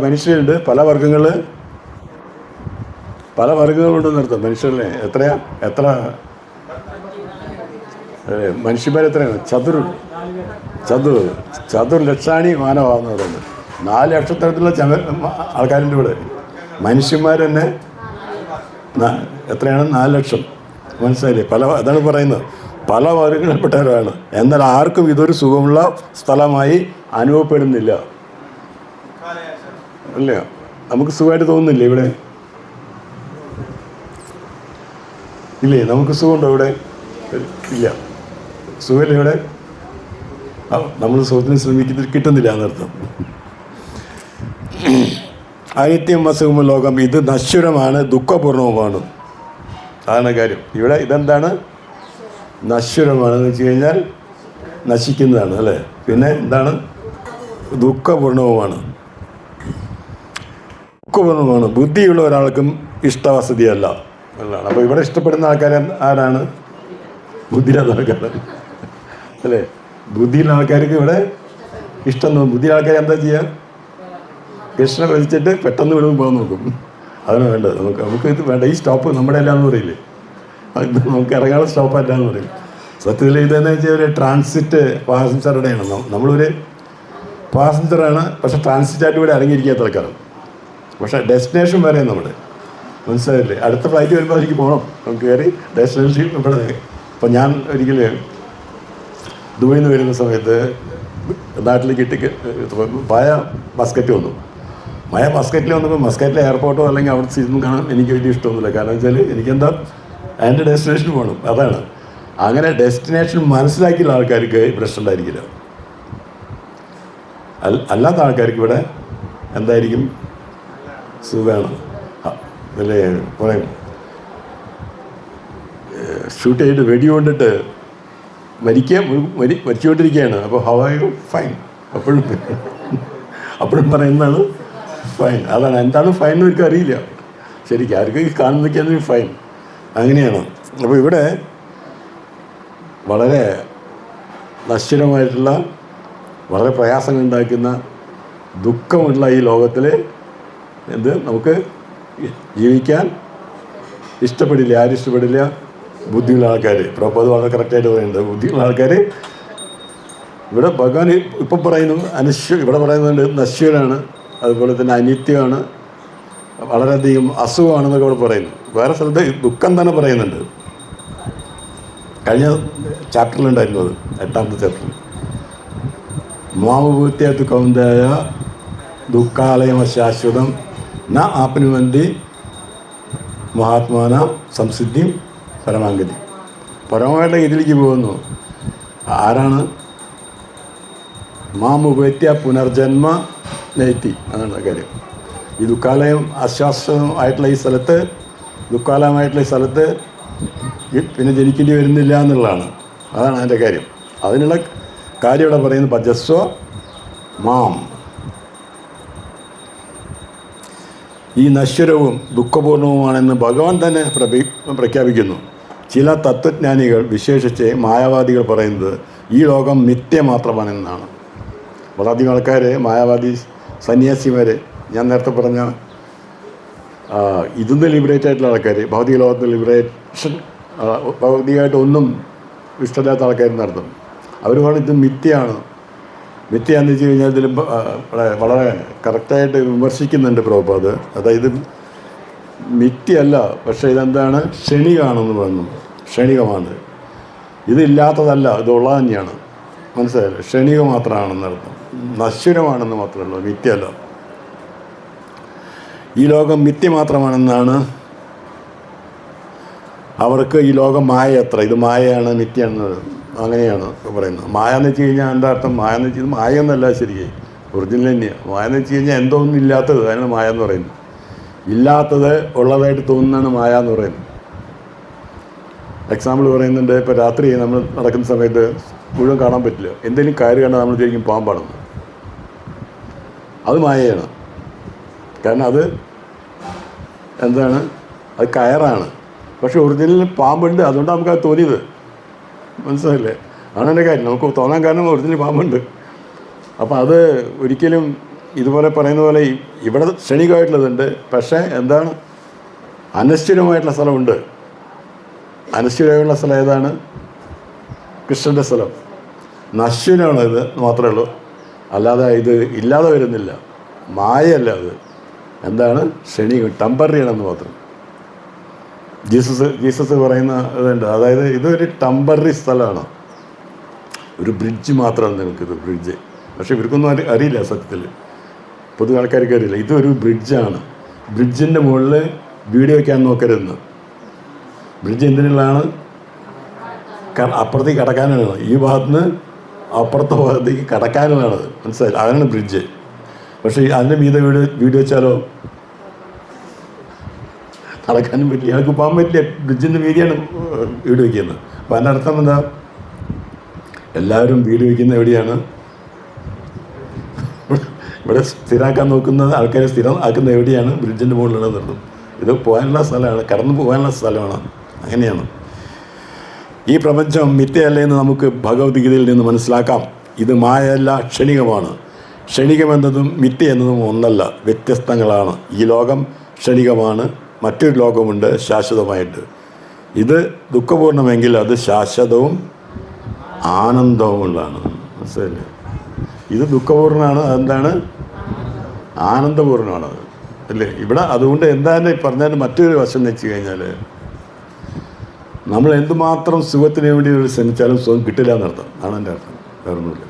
മനുഷ്യരുണ്ട്, പല വർഗങ്ങളുണ്ടെന്ന് അർത്ഥം. മനുഷ്യരല്ലേ? എത്ര മനുഷ്യന്മാരെത്രയാണ്? ചതുർ ലക്ഷാണി മാനവാന്ന് പറയുന്നത്. 4 ലക്ഷത്തരത്തിലുള്ള ആൾക്കാരുണ്ട് ഇവിടെ. മനുഷ്യന്മാർ തന്നെ എത്രയാണ്? 4 ലക്ഷം. മനസ്സിലായില്ലേ? അതാണ് പറയുന്നത്, പല വർഗങ്ങളിൽപ്പെട്ടവരാണ്. എന്നാൽ ആർക്കും ഇതൊരു സുഖമുള്ള സ്ഥലമായി അനുഭവപ്പെടുന്നില്ല. അല്ല, നമുക്ക് സുഖമായിട്ട് തോന്നുന്നില്ലേ ഇവിടെ? ഇല്ലേ? നമുക്ക് സുഖമുണ്ടോ ഇവിടെ? ഇല്ല. സുഖമില്ല ഇവിടെ? നമ്മൾ സുഖത്തിന് ശ്രമിക്കുന്നത് കിട്ടുന്നില്ല എന്നർത്ഥം. അനിത്യം അസുഖം ലോകം ഇത് നശ്വരമാണ്, ദുഃഖപൂർണവുമാണ്. അതാണ് കാര്യം. ഇവിടെ ഇതെന്താണ്? നശ്വരമാണെന്ന് വെച്ച് കഴിഞ്ഞാൽ നശിക്കുന്നതാണ് അല്ലേ? പിന്നെ എന്താണ്? ദുഃഖപൂർണവുമാണ്. ദുഃഖപൂർണവുമാണ്. ബുദ്ധിയുള്ള ഒരാൾക്കും ഇഷ്ടവസതിയല്ല എന്നാണ്. അപ്പോൾ ഇവിടെ ഇഷ്ടപ്പെടുന്ന ആൾക്കാർ ആരാണ്? ബുദ്ധിയില്ലാത്ത ആൾക്കാർ അല്ലേ? ബുദ്ധിയുള്ള ആൾക്കാർക്ക് ഇവിടെ ഇഷ്ടം തോന്നും. ബുദ്ധിയുള്ള ആൾക്കാർ എന്താ ചെയ്യുക? കൃഷ്ണനെ വലിച്ചിട്ട് പെട്ടെന്ന് വിടുമ്പോൾ പോകാൻ നോക്കും. അതാണ് വേണ്ടത്. നമുക്ക് ഇത് വേണ്ട. ഈ സ്റ്റോപ്പ് നമ്മുടെ അല്ല എന്ന് പറയില്ലേ? അത് നമുക്ക് ഇറങ്ങാനുള്ള സ്റ്റോപ്പല്ല എന്ന് പറയും. സത്യത്തിൽ ഇതെന്ന് വെച്ചാൽ ഒരു ട്രാൻസിറ്റ് പാസഞ്ചറുടെയാണ്. നമ്മളൊരു പാസഞ്ചറാണ്, പക്ഷേ ട്രാൻസിറ്റായിട്ട് ഇവിടെ ഇറങ്ങിയിരിക്കാത്ത ആൾക്കാരാണ്. പക്ഷേ ഡെസ്റ്റിനേഷൻ വരെ നമ്മുടെ മനസ്സിലായില്ലേ? അടുത്ത ഫ്ലൈറ്റ് വരുമ്പോൾ എനിക്ക് പോകണം. നമുക്ക് കയറി ഡെസ്റ്റിനേഷൻ ഇവിടെ. ഇപ്പം ഞാൻ ഒരിക്കൽ ദുബൈയിൽ നിന്ന് വരുന്ന സമയത്ത് നാട്ടിലേക്ക് മായ മസ്കറ്റ് വന്നു. മായ മസ്കറ്റിൽ വന്നപ്പോൾ മസ്കറ്റിലെ എയർപോർട്ടോ അല്ലെങ്കിൽ അവിടെ സിനിമ കാണാൻ എനിക്ക് വലിയ ഇഷ്ടമൊന്നുമില്ല. കാരണം വെച്ചാൽ എനിക്കെന്താ അതിൻ്റെ ഡെസ്റ്റിനേഷൻ പോകണം. അതാണ്. അങ്ങനെ ഡെസ്റ്റിനേഷൻ മനസ്സിലാക്കിയുള്ള ആൾക്കാർക്ക് പ്രശ്നം ഉണ്ടായിരിക്കില്ല. അല്ലാത്ത ആൾക്കാർക്ക് ഇവിടെ എന്തായിരിക്കും? സുഖമാണ് അല്ലേ? പറയും ഷൂട്ട് ചെയ്തിട്ട് വെടി കൊണ്ടിട്ട് മരിച്ചുകൊണ്ടിരിക്കുകയാണ്. അപ്പോൾ ഹവായും ഫൈൻ. അപ്പോഴും പറയുന്നതാണ് ഫൈൻ. അതാണ്. എന്താണ് ഫൈൻ എന്ന് എനിക്ക് അറിയില്ല ശരിക്കും. ആർക്കും കാണുന്നതൊക്കെയാണ് ഫൈൻ. അങ്ങനെയാണ്. അപ്പോൾ ഇവിടെ വളരെ നശ്വരമായിട്ടുള്ള വളരെ പ്രയാസങ്ങൾ ഉണ്ടാക്കുന്ന ദുഃഖമുള്ള ഈ ലോകത്തിൽ നമുക്ക് ജീവിക്കാൻ ഇഷ്ടപ്പെടില്ല. ആരും ഇഷ്ടപ്പെടില്ല? ബുദ്ധിയുള്ള ആൾക്കാർ. അപ്പോൾ അത് വളരെ കറക്റ്റായിട്ട് പറയുന്നുണ്ട്. ബുദ്ധിയുള്ള ആൾക്കാർ ഇവിടെ ഭഗവാൻ ഇപ്പം പറയുന്നു ഇവിടെ പറയുന്നുണ്ട് നശ്വരാണ്, അതുപോലെ തന്നെ അനിത്യമാണ്, വളരെയധികം അസുഖമാണെന്നൊക്കെ ഇവിടെ പറയുന്നു. വേറെ സ്ഥലത്ത് ദുഃഖം തന്നെ പറയുന്നുണ്ട്. കഴിഞ്ഞ ചാപ്റ്ററിലുണ്ടായിരുന്നു അത്, 8ാമത്തെ ചാപ്റ്ററിൽ. മാമഭൂത്യാത്ത് കൗന്തായ ദുഃഖാലയം ശാശ്വതം ന ആപ്നുവന്തി മഹാത്മാന സംസിദ്ധിയും പരമാഗതി. പരമമായിട്ട് ഇതിലേക്ക് പോകുന്നു. ആരാണ്? മാമുപേത്യ പുനർജന്മ നൈത്തി. അതാണ് കാര്യം. ഈ ദുഃഖാലയം അശാശ്വതമായിട്ടുള്ള ഈ സ്ഥലത്ത്, ദുഃഖാലയമായിട്ടുള്ള ഈ സ്ഥലത്ത് പിന്നെ ജനിക്കേണ്ടി വരുന്നില്ല എന്നുള്ളതാണ്. അതാണ് അതിൻ്റെ കാര്യം. അതിനുള്ള കാര്യം ഇവിടെ പറയുന്നത് ഭജസ്വ മാം. ഈ നശ്വരവും ദുഃഖപൂർണവുമാണെന്ന് ഭഗവാൻ തന്നെ പ്രഖ്യാപിക്കുന്നു. ചില തത്വജ്ഞാനികൾ, വിശേഷിച്ച് മായാവാദികൾ പറയുന്നത് ഈ ലോകം മിഥ്യ മാത്രമാണെന്നാണ്. വളരെയധികം ആൾക്കാർ, മായാവാദി സന്യാസിമാർ, ഞാൻ നേരത്തെ പറഞ്ഞ ഇതിന്ന് ലിബറേറ്റ് ആയിട്ടുള്ള ആൾക്കാർ, ഭൗതിക ലോകത്ത് ലിബറേഷൻ, ഭൗതികമായിട്ട് ഒന്നും ഇഷ്ടമില്ലാത്ത ആൾക്കാരെന്ന് അർത്ഥം. അവർ പറഞ്ഞത് ഇത് മിഥ്യയാണ്. മിഥ്യയാണെന്ന് വെച്ച് കഴിഞ്ഞാൽ ഇതിൽ വളരെ കറക്റ്റായിട്ട് വിമർശിക്കുന്നുണ്ട് പ്രഭുപാദ്. അതായത് മിഥ്യയല്ല, പക്ഷേ ഇതെന്താണ്? ക്ഷണികമാണെന്ന് പറഞ്ഞു. ക്ഷണികമാണ്. ഇതില്ലാത്തതല്ല, ഇതുള്ള തന്നെയാണ്. മനസ്സിലായല്ലോ? ക്ഷണിക മാത്രമാണെന്നർത്ഥം. നശ്വരമാണെന്ന് മാത്രമേ ഉള്ളൂ, മിഥ്യയല്ല. ഈ ലോകം മിഥ്യ മാത്രമാണെന്നാണ് അവർക്ക്. ഈ ലോകം മായ അത്ര, ഇത് മായയാണ്, മിഥ്യയാണെന്ന് അങ്ങനെയാണ് പറയുന്നത്. മായ എന്ന് വെച്ച് കഴിഞ്ഞാൽ എന്താ അർത്ഥം? മായ എന്ന് വെച്ച് കഴിഞ്ഞാൽ മായ എന്നല്ല ശരിക്കും, ഒറിജിനൽ തന്നെയാണ്. മായ എന്ന് വെച്ച് കഴിഞ്ഞാൽ എന്തോ ഒന്നും ഇല്ലാത്തത്, അതിനാണ് മായ എന്ന് പറയുന്നത്. ഇല്ലാത്തത് ഉള്ളതായിട്ട് തോന്നുന്നതാണ് മായ എന്ന് പറയുന്നത്. എക്സാമ്പിൾ പറയുന്നുണ്ട്. ഇപ്പോൾ രാത്രി നമ്മൾ നടക്കുന്ന സമയത്ത് മുഴുവൻ കാണാൻ പറ്റില്ല. എന്തെങ്കിലും കയറി കണ്ടാൽ നമ്മൾ ശരിക്കും പാമ്പാണെന്ന്. അത് മായയാണ്. കാരണം അത് എന്താണ്? അത് കയറാണ്. പക്ഷെ ഒറിജിനൽ പാമ്പുണ്ട്, അതുകൊണ്ടാണ് നമുക്കത് തോന്നിയത്. മനസ്സിലായില്ലേ? അതാണ് എൻ്റെ കാര്യം. നമുക്ക് തോന്നാൻ കാരണം ഒറിജിനൽ പാമ്പുണ്ട്. അപ്പോൾ അത് ഒരിക്കലും ഇതുപോലെ പറയുന്ന പോലെ ഇവിടെ ക്ഷണികമായിട്ടുള്ളതുണ്ട്. പക്ഷേ എന്താണ്? അനശ്വരമായിട്ടുള്ള സ്ഥലമുണ്ട്. അനശ്വരമായുള്ള സ്ഥലം ഏതാണ്? കൃഷ്ണൻ്റെ സ്ഥലം. നശ്വരമാണ് ഇത് മാത്രമേ ഉള്ളൂ. അല്ലാതെ ഇത് ഇല്ലാതെ വരുന്നില്ല. മായയല്ല അത്. എന്താണ്? ക്ഷണികം, ടെമ്പററിയാണെന്ന് മാത്രം. ജീസസ് പറയുന്ന ഇതുണ്ട്. അതായത് ഇതൊരു ടെമ്പററി സ്ഥലമാണ്, ഒരു ബ്രിഡ്ജ് മാത്രമാണ് നിങ്ങൾക്കിത്, ബ്രിഡ്ജ്. പക്ഷെ ഇവർക്കൊന്നും അറിയില്ല സത്യത്തിൽ. പൊതു ആൾക്കാർക്ക് അറിയില്ല. ഇതൊരു ബ്രിഡ്ജാണ്. ബ്രിഡ്ജിൻ്റെ മുകളിൽ വീട് വയ്ക്കാൻ നോക്കരുതെന്ന്. ബ്രിഡ്ജ് എന്തിനുള്ളതാണ്? അപ്പുറത്തേക്ക് കടക്കാനാണ്. ഈ ഭാഗത്തുനിന്ന് അപ്പുറത്തെ ഭാഗത്തേക്ക് കടക്കാനുള്ളതാണ്. മനസ്സിലായില്ല? അതാണ് ബ്രിഡ്ജ്. പക്ഷേ അതിൻ്റെ മീതെ വീട് വെച്ചാലോ നടക്കാനും പറ്റില്ല, ഞങ്ങൾക്ക് പോകാൻ പറ്റില്ല. ബ്രിഡ്ജിൻ്റെ മീതിയാണ് വീട് വയ്ക്കുന്നത്. അപ്പോൾ അതിൻ്റെ അർത്ഥം എന്താ? എല്ലാവരും വീട് വയ്ക്കുന്ന എവിടെയാണ്? ഇവിടെ സ്ഥിരമാക്കാൻ നോക്കുന്ന ആൾക്കാരെ സ്ഥിരം ആക്കുന്ന എവിടെയാണ്? ബ്രിഡ്ജിൻ്റെ മുകളിലുള്ള നിർത്തും. ഇത് പോകാനുള്ള സ്ഥലമാണ്, കടന്നു പോകാനുള്ള സ്ഥലമാണ്. അങ്ങനെയാണ്. ഈ പ്രപഞ്ചം മിഥ്യയല്ല എന്ന് നമുക്ക് ഭഗവത്ഗീതയിൽ നിന്ന് മനസ്സിലാക്കാം. ഇത് മായയല്ല, ക്ഷണികമാണ്. ക്ഷണികമെന്നതും മിഥ്യ എന്നതും ഒന്നല്ല, വ്യത്യസ്തങ്ങളാണ്. ഈ ലോകം ക്ഷണികമാണ്, മറ്റൊരു ലോകമുണ്ട് ശാശ്വതമായിട്ട്. ഇത് ദുഃഖപൂർണ്ണമെങ്കിൽ അത് ശാശ്വതവും ആനന്ദവുമുള്ളതാണ്. മനസ്സിലായില്ലേ? ഇത് ദുഃഖപൂർണ്ണമാണ്, അതെന്താണ്? ആനന്ദപൂർണ്ണമാണ് അല്ലേ? ഇവിടെ അതുകൊണ്ട് എന്താണ് പറഞ്ഞാൽ മറ്റൊരു വശം എന്ന് വെച്ച് കഴിഞ്ഞാൽ, നമ്മൾ എന്തുമാത്രം സുഖത്തിന് വേണ്ടി ശ്രമിച്ചാലും സുഖം കിട്ടില്ല എന്നർത്ഥം. ആണ് എൻ്റെ അർത്ഥം. വേറൊന്നുമില്ല.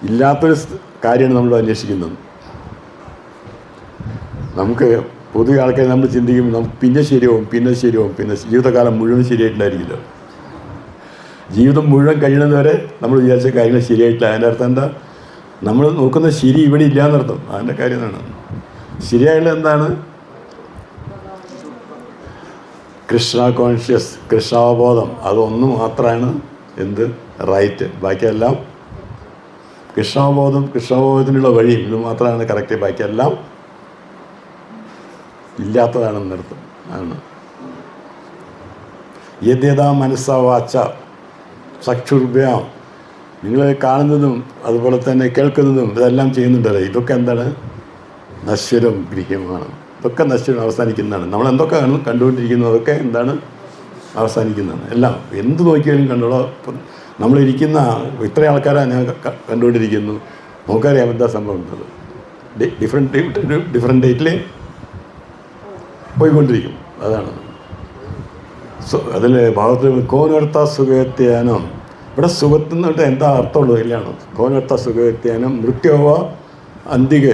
ഇല്ലാത്തൊരു കാര്യമാണ് നമ്മൾ അന്വേഷിക്കുന്നത്. നമുക്ക് പൊതുവെ ആൾക്കാർ നമ്മൾ ചിന്തിക്കും നമുക്ക് പിന്നെ ശരിയാവും, പിന്നെ ജീവിതകാലം മുഴുവൻ ശരിയായിട്ടുണ്ടായിരിക്കില്ല. ജീവിതം മുഴുവൻ കഴിയുന്നതുവരെ നമ്മൾ വിചാരിച്ച കാര്യങ്ങൾ ശരിയായിട്ടില്ല. അതിൻ്റെ അർത്ഥം എന്താ? നമ്മൾ നോക്കുന്ന ശരി ഇവിടെ ഇല്ല എന്നർത്ഥം. അതിൻ്റെ കാര്യം എന്താണ്? ശരിയായുള്ള എന്താണ്? കൃഷ്ണ കോൺഷ്യസ്, കൃഷ്ണാവബോധം. അതൊന്ന് മാത്രമാണ് എന്ത് റൈറ്റ്. ബാക്കിയെല്ലാം കൃഷ്ണാവബോധത്തിനുള്ള വഴിയും ഇത് മാത്രമാണ് കറക്റ്റ്. ബാക്കിയെല്ലാം ഇല്ലാത്തതാണെന്നർത്ഥം ആണ്. യദ്യതാ മനസ്സാ വാച്ച ചക്ഷുർഭ്യാം, നിങ്ങൾ കാണുന്നതും അതുപോലെ തന്നെ കേൾക്കുന്നതും ഇതെല്ലാം ചെയ്യുന്നുണ്ടല്ലോ, ഇതൊക്കെ എന്താണ്? നശ്വരം ഗൃഹ്യമാണ്. ഇതൊക്കെ നശ്വരം അവസാനിക്കുന്നതാണ്. നമ്മൾ എന്തൊക്കെ കണ്ടുകൊണ്ടിരിക്കുന്നത് അതൊക്കെ എന്താണ്? അവസാനിക്കുന്നതാണ്. എല്ലാം എന്ത് നോക്കിയാലും കണ്ടോളൂ. നമ്മളിരിക്കുന്ന ഇത്ര ആൾക്കാരാണ് ഞാൻ കണ്ടുകൊണ്ടിരിക്കുന്നു. നമുക്കറിയാം എന്താ സംഭവിക്കുന്നത്. ഡിഫറെൻ്റ് ഡേറ്റിൽ പോയിക്കൊണ്ടിരിക്കും. അതാണ് അതിൽ ഭാഗത്ത് കോനർത്ത സുഖത്യാനം. ഇവിടെ സുഖത്തിന്നിട്ട് എന്താ അർത്ഥമുള്ളത് ഇല്ലാണ്. കോനർത്ത സുഖത്യാനം മൃത്യോവ അന്തിക.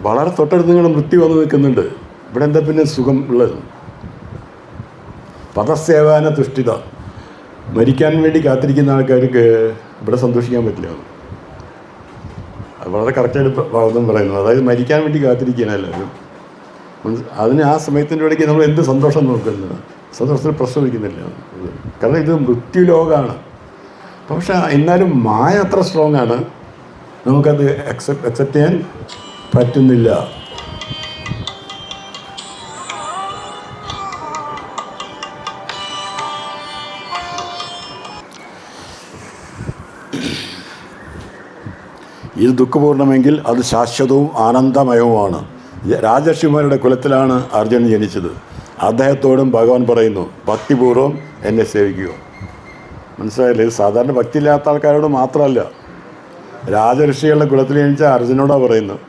വളരെ തൊട്ടടുത്ത് നിങ്ങളുടെ മൃത്യു വന്ന് നിൽക്കുന്നുണ്ട്. ഇവിടെ എന്താ പിന്നെ സുഖം ഉള്ളത്? പദസേവാന തുഷ്ടിത. മരിക്കാൻ വേണ്ടി കാത്തിരിക്കുന്ന ആൾക്കാർക്ക് ഇവിടെ സന്തോഷിക്കാൻ പറ്റില്ല. അത് വളരെ കറക്റ്റായിട്ട് ഭാഗത്തും പറയുന്നത്. അതായത് മരിക്കാൻ വേണ്ടി കാത്തിരിക്കുകയാണ് എല്ലാവരും. അതിന് ആ സമയത്തിൻ്റെ ഇടയ്ക്ക് നമ്മൾ എന്ത് സന്തോഷം നോക്കുന്നത്? സന്തോഷത്തിൽ പ്രശ്നമിക്കുന്നില്ല. കാരണം ഇത് മൃത്യുലോകമാണ്. പക്ഷെ എന്നാലും മായ അത്ര സ്ട്രോങ് ആണ്, നമുക്കത് അക്സെപ്റ്റ് ചെയ്യാൻ പറ്റുന്നില്ല. ഇത് ദുഃഖപൂർണ്ണമെങ്കിൽ അത് ശാശ്വതവും ആനന്ദമയവുമാണ്. രാജർഷിമാരുടെ കുലത്തിലാണ് അർജുനൻ ജനിച്ചത്. അദ്ദേഹത്തോടും ഭഗവാൻ പറയുന്നു, ഭക്തിപൂർവ്വം എന്നെ സേവിക്കുക. മനസ്സിലായില്ലേ? ഇത് സാധാരണ ഭക്തിയില്ലാത്ത ആൾക്കാരോട് മാത്രമല്ല, രാജഋഷികളുടെ കുലത്തിൽ ജനിച്ച അർജുനോടാണ് പറയുന്നത്,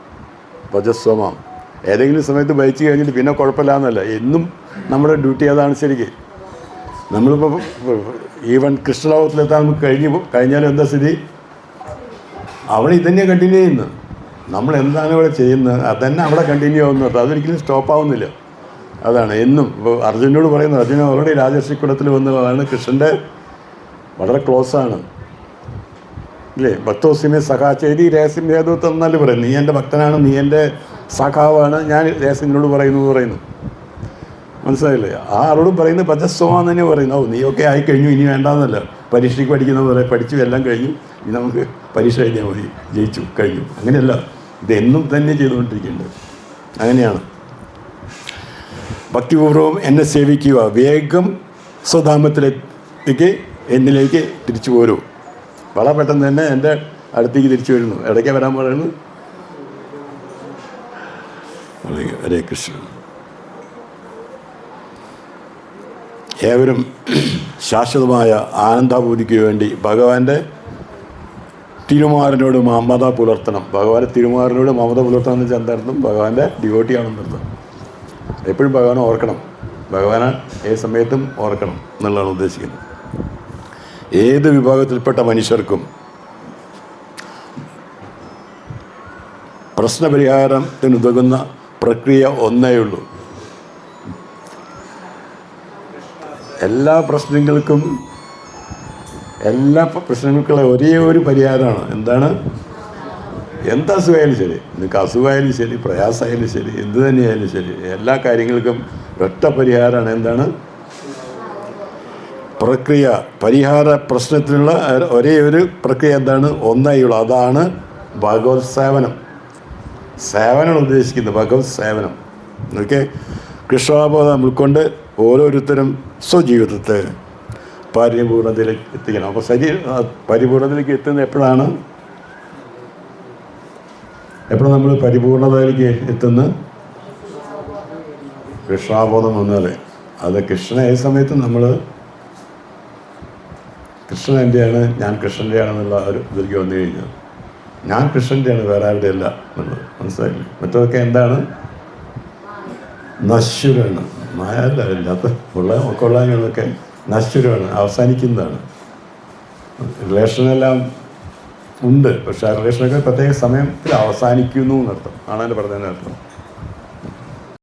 ഭജസ്വമാം. ഏതെങ്കിലും സമയത്ത് ഭജിച്ച് കഴിഞ്ഞിട്ട് പിന്നെ കുഴപ്പമില്ല എന്നല്ല, എന്നും നമ്മുടെ ഡ്യൂട്ടി അതാണ്. ശരിക്കും നമ്മളിപ്പോൾ ഈവൻ കൃഷ്ണലോകത്തിലെത്താൻ നമുക്ക് കഴിഞ്ഞാലും എന്താ സ്ഥിതി? അവിടെ ഇതന്നെ കണ്ടിന്യൂ ചെയ്യുന്നു. നമ്മൾ എന്താണ് ഇവിടെ ചെയ്യുന്നത് അതന്നെ അവിടെ കണ്ടിന്യൂ ആവുന്നത്. അതൊരിക്കലും സ്റ്റോപ്പ് ആവുന്നില്ല. അതാണ് എന്നും. ഇപ്പോൾ അർജുനോട് പറയുന്നത്, അർജുന ഓൾറെഡി രാജർഷി കുലത്തിൽ വന്നതാണ്, കൃഷ്ണൻ്റെ വളരെ ക്ലോസാണ് ഇല്ലേ? ഭക്തോസിമെ സഖാ ചെയ്തി രഹസ്യം ഏതോത്ത് എന്നല്ലേ പറയും. നീ എൻ്റെ ഭക്തനാണ്, നീ എൻ്റെ സഖാവാണ്, ഞാൻ രഹസ്യനോട് പറയുന്നു. മനസ്സിലായില്ലേ? ആ ആളോടും പറയുന്നത് ഭജസ്വമാന്ന് തന്നെ പറയുന്നു. ഓ നീയൊക്കെ ആയിക്കഴിഞ്ഞു, ഇനി വേണ്ടാന്നല്ല. പരീക്ഷയ്ക്ക് പഠിക്കുന്ന പോലെ പഠിച്ചു എല്ലാം കഴിഞ്ഞു, ഇനി നമുക്ക് പരീക്ഷ എഴുതിയാൽ മതി, ജയിച്ചു കഴിഞ്ഞു. അങ്ങനെയല്ല, ഇതെന്നും തന്നെ ചെയ്തുകൊണ്ടിരിക്കുന്നുണ്ട്. അങ്ങനെയാണ്. ഭക്തിപൂർവ്വം എന്നെ സേവിക്കുക, വേഗം സ്വധാമത്തിലേക്ക് എന്നിലേക്ക് തിരിച്ചു പോരൂ. വളരെ പെട്ടെന്ന് തന്നെ എൻ്റെ അടുത്തേക്ക് തിരിച്ചു വരുന്നു. ഇടയ്ക്ക് വരാൻ പറയുന്നു. ഹരേ കൃഷ്ണ. ഏവരും ശാശ്വതമായ ആനന്ദാഭൂതിക്ക് വേണ്ടി ഭഗവാന്റെ തിരുമാറിനോട് മമത പുലർത്തണം. ഭഗവാന്റെ തിരുമാറിനോട് മമത പുലർത്തണം എന്ന് വെച്ചാൽ എന്താർത്ഥം? ഭഗവാന്റെ ഡിവോട്ടിയാണെന്നർത്ഥം. എപ്പോഴും ഭഗവാനെ ഓർക്കണം, ഭഗവാനെ ഏത് സമയത്തും ഓർക്കണം എന്നുള്ളതാണ് ഉദ്ദേശിക്കുന്നത്. ഏത് വിഭാഗത്തിൽപ്പെട്ട മനുഷ്യർക്കും പ്രശ്നപരിഹാരത്തിനുതകുന്ന പ്രക്രിയ ഒന്നേ ഉള്ളൂ. എല്ലാ പ്രശ്നങ്ങൾക്കും ഒരേ ഒരു പരിഹാരമാണ്. എന്താണ്? എന്ത് അസുഖമായാലും ശരി, നിങ്ങൾക്ക് അസുഖമായാലും ശരി, പ്രയാസമായാലും ശരി, എന്ത് തന്നെയായാലും ശരി, എല്ലാ കാര്യങ്ങൾക്കും ഒറ്റ പരിഹാരമാണ്. എന്താണ്? പ്രക്രിയ. പരിഹാര പ്രശ്നത്തിനുള്ള ഒരേ ഒരു പ്രക്രിയ എന്താണ്? ഒന്നായുള്ളൂ. അതാണ് ഭഗവത് സേവനം. സേവനമാണ് ഉദ്ദേശിക്കുന്നത്, ഭഗവത് സേവനം. ഓക്കെ. കൃഷ്ണാബോധം ഉൾക്കൊണ്ട് ഓരോരുത്തരും സ്വജീവിതത്തെ പരിപൂർണതയിലേക്ക് എത്തിക്കണം. അപ്പോൾ പരിപൂർണതയിലേക്ക് എത്തുന്നത് എപ്പോഴാണ് നമ്മൾ പരിപൂർണതയിലേക്ക് എത്തുന്നത്? കൃഷ്ണാബോധം വന്നാൽ. അത് കൃഷ്ണൻ ഏത് സമയത്തും നമ്മൾ കൃഷ്ണൻ എൻ്റെയാണ്, ഞാൻ കൃഷ്ണൻ്റെയാണെന്നുള്ള ഒരു ഇതിലേക്ക് വന്നു കഴിഞ്ഞാൽ ഞാൻ കൃഷ്ണൻ്റെയാണ്, വേറെ ആരുടെ അല്ല എന്നുള്ളത് മനസ്സിലായില്ലേ? മറ്റതൊക്കെ എന്താണ്? നശ്വരമാണ്. മായല്ല, ഇല്ലാത്ത കൊള്ളാങ്ങളൊക്കെ നശ്വരമാണ്, അവസാനിക്കുന്നതാണ്. റിലേഷനെല്ലാം ഉണ്ട്, പക്ഷെ ആ റിലേഷനൊക്കെ പ്രത്യേക സമയത്തിൽ അവസാനിക്കുന്നു എന്നർത്ഥം ആണ് അതിൻ്റെ പറഞ്ഞതിനർത്ഥം.